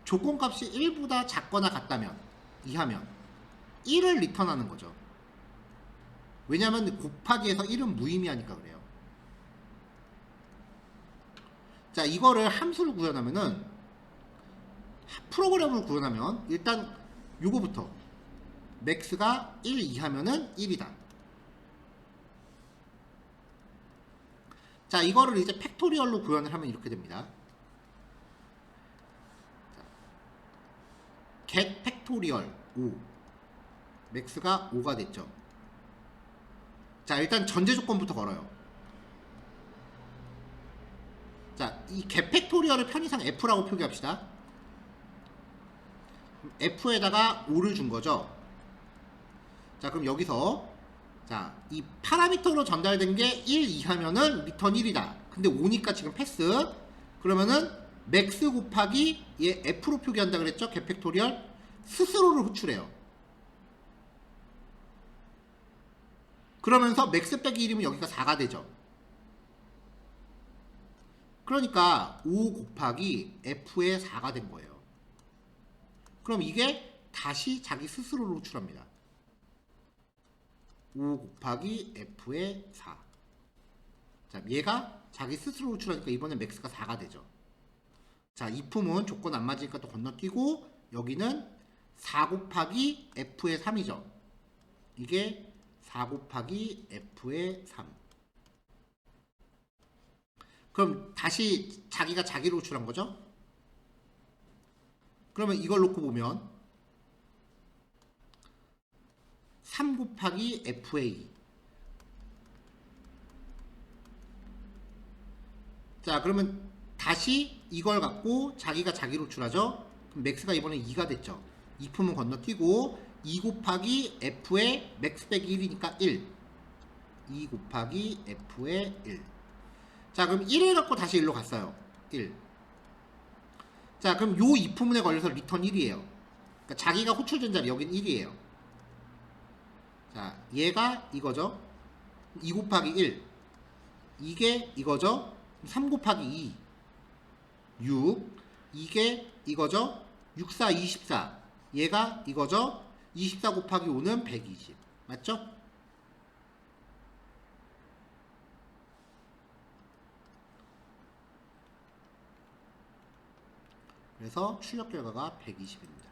조건값이 1보다 작거나 같다면 이하면 1을 리턴하는 거죠. 왜냐하면 곱하기에서 1은 무의미하니까 그래요. 자, 이거를 함수를 구현하면은 프로그램을 구현하면 일단 요거부터 max가 1 이하면은 1이다. 자, 이거를 이제 팩토리얼로 구현을 하면 이렇게 됩니다. get 팩토리얼 5 max가 5가 됐죠. 자, 일단 전제 조건부터 걸어요. 자, 이 get 팩토리얼을 편의상 f라고 표기합시다. f에다가 5를 준 거죠. 자, 그럼 여기서 자, 이 파라미터로 전달된 게 1 이하면은 리턴 1이다. 근데 5니까 지금 패스. 그러면은 맥스 곱하기 얘 f로 표기한다 그랬죠? get 팩토리얼 스스로를 호출해요. 그러면서 맥스 빼기 1이면 여기가 4가 되죠. 그러니까 5 곱하기 f의 4가 된 거예요. 그럼 이게 다시 자기 스스로를 호출합니다. 5 곱하기 f의 4. 자, 얘가 자기 스스로 호출하니까 이번엔 맥스가 4가 되죠. 자, 이 품은 조건 안 맞으니까 또 건너뛰고 여기는 4 곱하기 f의 3이죠. 이게 4 곱하기 f의 3. 그럼 다시 자기가 자기를 호출한 거죠? 그러면 이걸 놓고 보면 3 곱하기 f의 2. 자, 그러면 다시 이걸 갖고 자기가 자기를 호출하죠? 그럼 맥스가 이번에 2가 됐죠. 이 품은 건너뛰고 2 곱하기 f의 맥스 빼기 1이니까 1. 2 곱하기 f의 1. 자, 그럼 1을 갖고 다시 1로 갔어요. 1. 자, 그럼 요 이품문에 걸려서 리턴 1이에요. 그러니까 자기가 호출된 자리 여긴 1이에요. 자, 얘가 이거죠. 2 곱하기 1. 이게 이거죠. 3 곱하기 2. 6. 이게 이거죠. 6, 4, 24. 얘가 이거죠. 24 곱하기 5는 120. 맞죠? 그래서 출력 결과가 120입니다.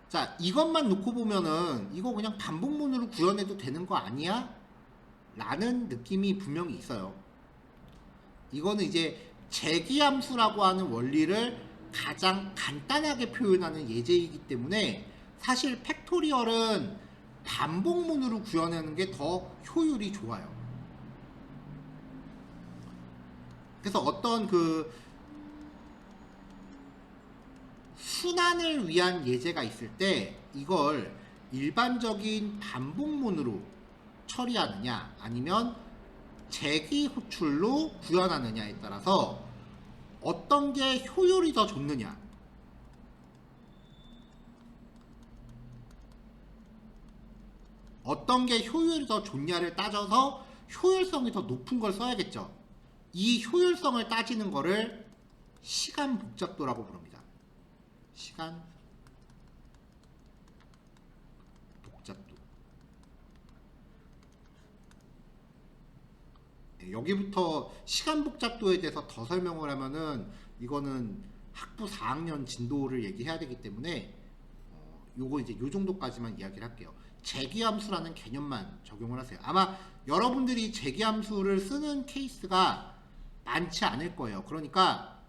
자, 이것만 놓고 보면은 이거 그냥 반복문으로 구현해도 되는 거 아니야? 라는 느낌이 분명히 있어요. 이거는 이제 재기함수라고 하는 원리를 가장 간단하게 표현하는 예제이기 때문에 사실 팩토리얼은 반복문으로 구현하는 게 더 효율이 좋아요. 그래서 어떤 그 순환을 위한 예제가 있을 때 이걸 일반적인 반복문으로 처리하느냐 아니면 재기 호출로 구현하느냐에 따라서 어떤 게 효율이 더 좋느냐, 어떤 게 효율이 더 좋냐를 따져서 효율성이 더 높은 걸 써야겠죠. 이 효율성을 따지는 거를 시간 복잡도라고 부릅니다. 시간 복잡도. 여기부터 시간 복잡도에 대해서 더 설명을 하면은 이거는 학부 4학년 진도를 얘기해야 되기 때문에 요거 이제 요 정도까지만 이야기를 할게요. 재기함수라는 개념만 적용을 하세요. 아마 여러분들이 재기함수를 쓰는 케이스가 많지 않을 거예요. 그러니까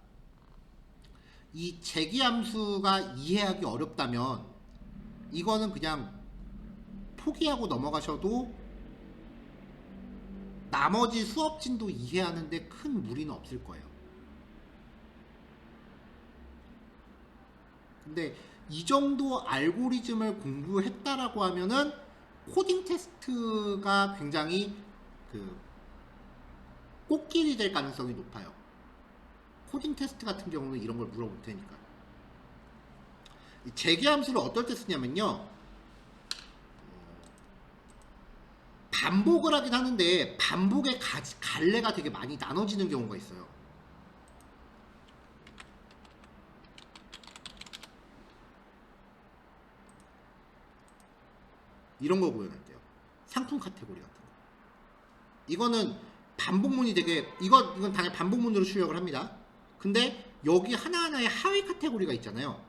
이 재기함수가 이해하기 어렵다면 이거는 그냥 포기하고 넘어가셔도 나머지 수업진도 이해하는데 큰 무리는 없을 거예요. 근데 이 정도 알고리즘을 공부했다라고 하면은 코딩 테스트가 굉장히 그 꽃길이 될 가능성이 높아요. 코딩 테스트 같은 경우는 이런 걸 물어볼 테니까. 재기함수를 어떨 때 쓰냐면요. 반복을 하긴 하는데 반복의 갈래가 되게 많이 나눠지는 경우가 있어요. 이런 걸 구현할 때요. 상품 카테고리 같은 거. 이거는 반복문이 되게 이건 당연히 반복문으로 출력을 합니다. 근데 여기 하나하나의 하위 카테고리가 있잖아요.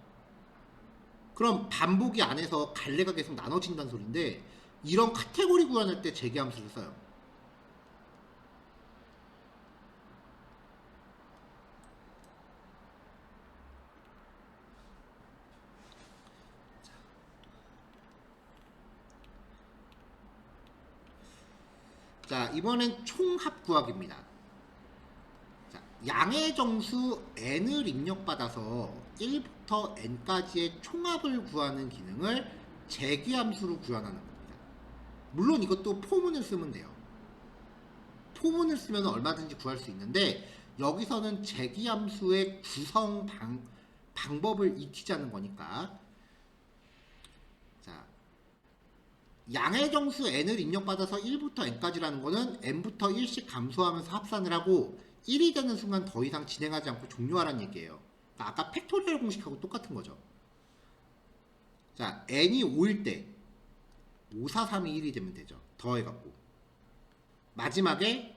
그럼 반복이 안에서 갈래가 계속 나눠진다는 소린데 이런 카테고리 구현할 때 재기함수를 써요. 자, 이번엔 총합 구하기입니다. 자, 양의 정수 n을 입력받아서 1부터 n까지의 총합을 구하는 기능을 재기함수로 구현하는 겁니다. 물론 이것도 포문을 쓰면 돼요. 포문을 쓰면 얼마든지 구할 수 있는데 여기서는 재기함수의 구성 방법을 익히자는 거니까. 자, 양의 정수 n을 입력받아서 1부터 n까지라는 거는 n부터 1씩 감소하면서 합산을 하고 1이 되는 순간 더 이상 진행하지 않고 종료하라는 얘기예요. 그러니까 아까 팩토리얼 공식하고 똑같은 거죠. 자, n이 5일 때 5, 4, 3이 1이 되면 되죠. 더해갖고 마지막에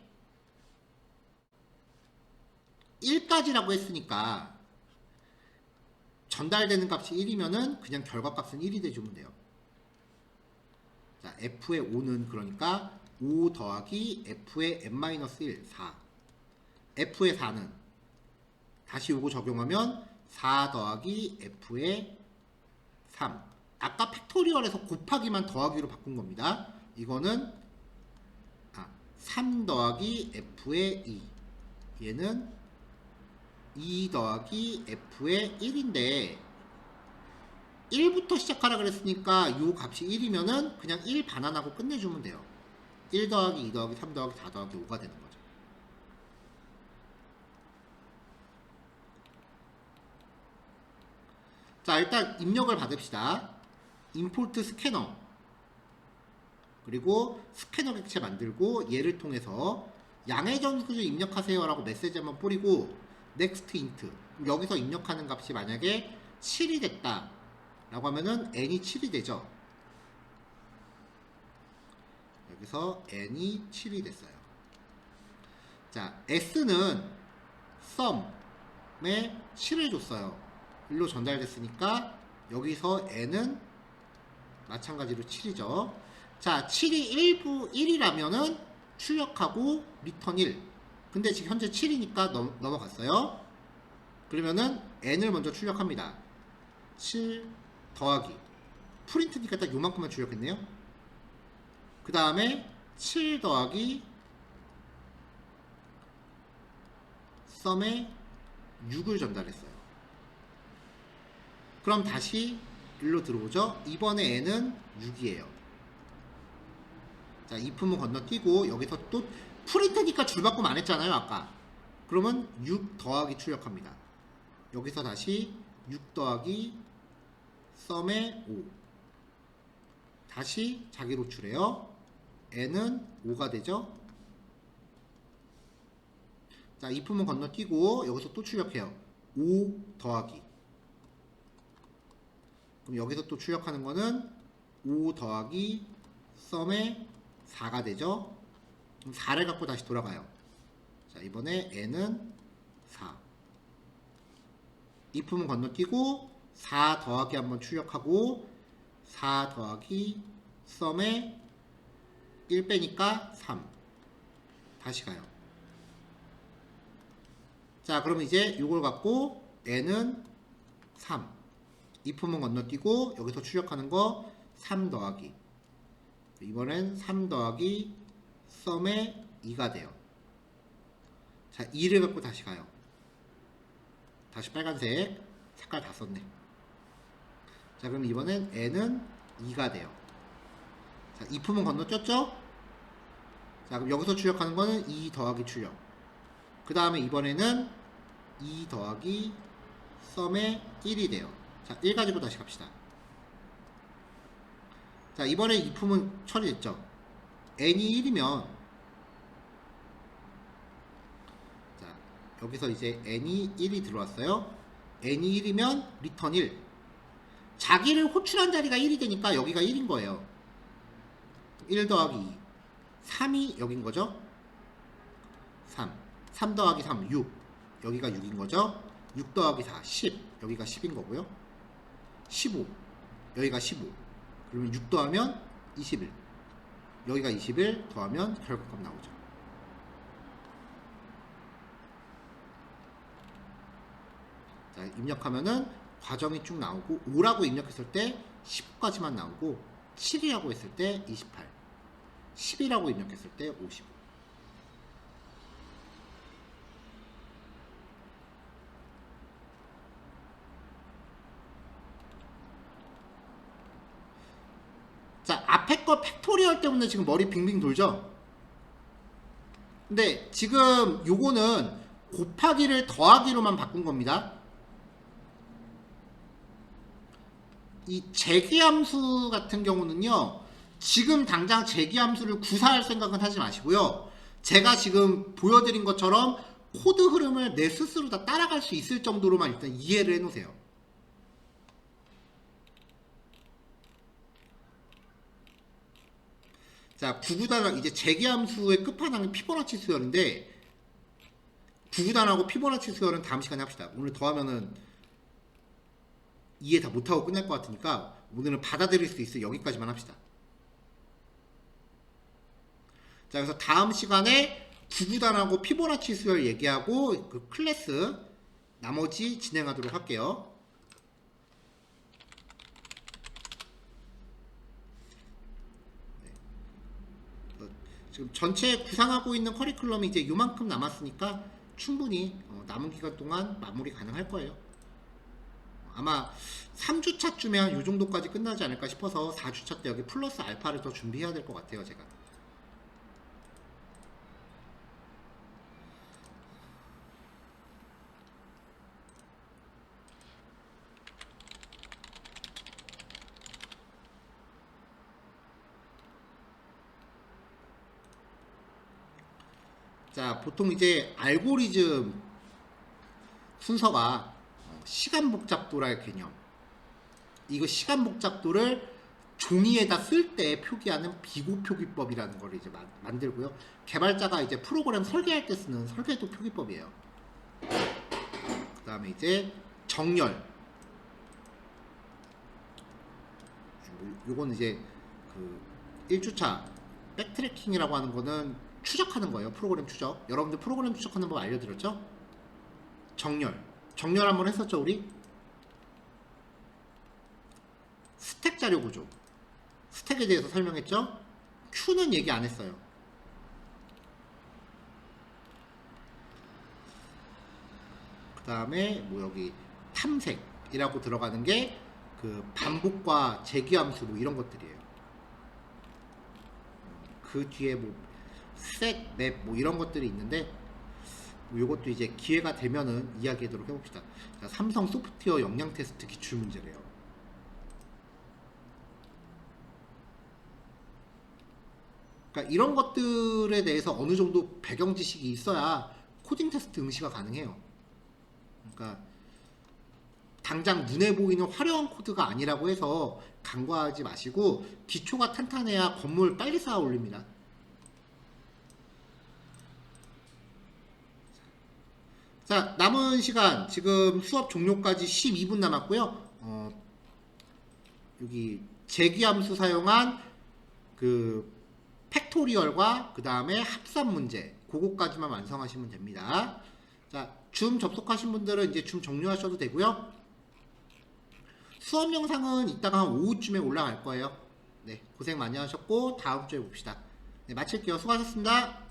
1까지라고 했으니까 전달되는 값이 1이면은 그냥 결과값은 1이 돼주면 돼요. 자, f의 5는 그러니까 5 더하기 f의 n-1, 4. f의 4는 다시 요거 적용하면 4 더하기 f의 3. 아까 팩토리얼에서 곱하기만 더하기로 바꾼 겁니다. 이거는 3 더하기 f의 2. 얘는 2 더하기 f의 1인데 1부터 시작하라 그랬으니까 요 값이 1이면은 그냥 1 반환하고 끝내주면 돼요. 1 더하기 2 더하기 3 더하기 4 더하기 5가 되는 거죠. 자, 일단 입력을 받읍시다. 임포트 스캐너, 그리고 스캐너 객체 만들고 얘를 통해서 양의 정수를 입력하세요 라고 메시지 한번 뿌리고 next int. 여기서 입력하는 값이 만약에 7이 됐다 라고 하면은 n이 7이 되죠. 여기서 n이 7이 됐어요. 자, s는 sum에 7을 줬어요. 일로 전달됐으니까 여기서 n은 마찬가지로 7이죠. 자, 7이 1이라면은 출력하고 리턴 1. 근데 지금 현재 7이니까 넘어갔어요. 그러면은 n을 먼저 출력합니다. 7 더하기 프린트니까 딱 요만큼만 출력했네요. 그 다음에 7 더하기 sum에 6을 전달했어요. 그럼 다시 일로 들어오죠. 이번에 n은 6이에요. 자, if는 건너뛰고 여기서 또 프린트니까 줄바꿈 안 했잖아요 아까. 그러면 6 더하기 출력합니다. 여기서 다시 6 더하기 sum의 5. 다시 자기 로출해요. n은 5가 되죠. 자, if는 건너뛰고 여기서 또 출력해요. 5 더하기. 그럼 여기서 또 출력하는 거는 5 더하기 sum의 4가 되죠. 그럼 4를 갖고 다시 돌아가요. 자, 이번에 n은 4. if는 건너뛰고 4 더하기 한번 출력하고 4 더하기 sum의 1 빼니까 3. 다시 가요. 자, 그럼 이제 이걸 갖고 n은 3. if는 건너뛰고 여기서 출력하는 거 3 더하기. 이번엔 3 더하기 sum의 2가 돼요. 자, 2를 갖고 다시 가요. 다시 빨간색 색깔 다 썼네. 자, 그럼 이번엔 n은 2가 돼요. 자, if는 건너뛰었죠? 자, 그럼 여기서 출력하는 거는 2 더하기 출력. 그 다음에 이번에는 2 더하기 sum의 1이 돼요. 자, 1 가지고 다시 갑시다. 자, 이번에 if는 처리됐죠? n이 1이면 자, 여기서 이제 n이 1이 들어왔어요. n이 1이면 return 1. 자기를 호출한 자리가 1이 되니까 여기가 1인 거예요. 1 더하기 2. 3이 여긴 거죠? 3. 3 더하기 3, 6. 여기가 6인 거죠? 6 더하기 4, 10. 여기가 10인 거고요. 15. 여기가 15. 그러면 6 더하면 21. 여기가 21 더하면 결과값 나오죠. 자, 입력하면은 과정이 쭉 나오고 5라고 입력했을 때 15까지만 나오고 7이라고 했을 때 28. 10이라고 입력했을 때 55. 자, 앞에 거 팩토리얼 때문에 지금 머리 빙빙 돌죠? 근데 지금 요거는 곱하기를 더하기로만 바꾼 겁니다. 이 재기함수 같은 경우는요, 지금 당장 재기함수를 구사할 생각은 하지 마시고요. 제가 지금 보여드린 것처럼 코드 흐름을 내 스스로 다 따라갈 수 있을 정도로만 일단 이해를 해놓으세요. 자, 구구단 이제 재기함수의 끝판왕이 피보나치 수열인데, 구구단하고 피보나치 수열은 다음 시간에 합시다. 오늘 더하면은 이해 다 못하고 끝날 것 같으니까 오늘은 받아들일 수 있어 여기까지만 합시다. 자, 그래서 다음 시간에 구구단하고 피보나치 수열 얘기하고 그 클래스 나머지 진행하도록 할게요. 지금 전체 구상하고 있는 커리큘럼이 이제 요만큼 남았으니까 충분히 남은 기간 동안 마무리 가능할 거예요. 아마 3주차쯤에 한 요 정도까지 끝나지 않을까 싶어서 4주차 때 여기 플러스 알파를 더 준비해야 될 것 같아요, 제가. 자, 보통 이제 알고리즘 순서가 시간 복잡도랄 개념. 이거 시간 복잡도를 종이에다 쓸 때 표기하는 비고 표기법이라는 걸 이제 만들고요. 개발자가 이제 프로그램 설계할 때 쓰는 설계도 표기법이에요. 그 다음에 이제 정렬. 요건 이제 그 1주차 백트래킹이라고 하는 거는 추적하는 거예요. 프로그램 추적. 여러분들 프로그램 추적하는 법 알려드렸죠? 정렬. 정렬 한번 했었죠, 우리? 스택 자료 구조. 스택에 대해서 설명했죠? 큐는 얘기 안 했어요. 그 다음에 뭐 여기 탐색이라고 들어가는 게 그 반복과 재기함수 뭐 이런 것들이에요. 그 뒤에 뭐 셋, 맵 뭐 이런 것들이 있는데 뭐 요것도 이제 기회가 되면은 이야기하도록 해봅시다. 자, 삼성 소프트웨어 역량 테스트 기출 문제래요. 그러니까 이런 것들에 대해서 어느 정도 배경 지식이 있어야 코딩 테스트 응시가 가능해요. 그러니까 당장 눈에 보이는 화려한 코드가 아니라고 해서 간과하지 마시고 기초가 탄탄해야 건물 빨리 쌓아 올립니다. 자, 남은 시간 지금 수업 종료까지 12분 남았고요. 여기 재기함수 사용한 그 팩토리얼과 그 다음에 합산 문제 그거까지만 완성하시면 됩니다. 자, 줌 접속하신 분들은 이제 줌 종료하셔도 되고요. 수업 영상은 이따가 한 오후쯤에 올라갈 거예요. 네, 고생 많이 하셨고 다음 주에 봅시다. 네, 마칠게요. 수고하셨습니다.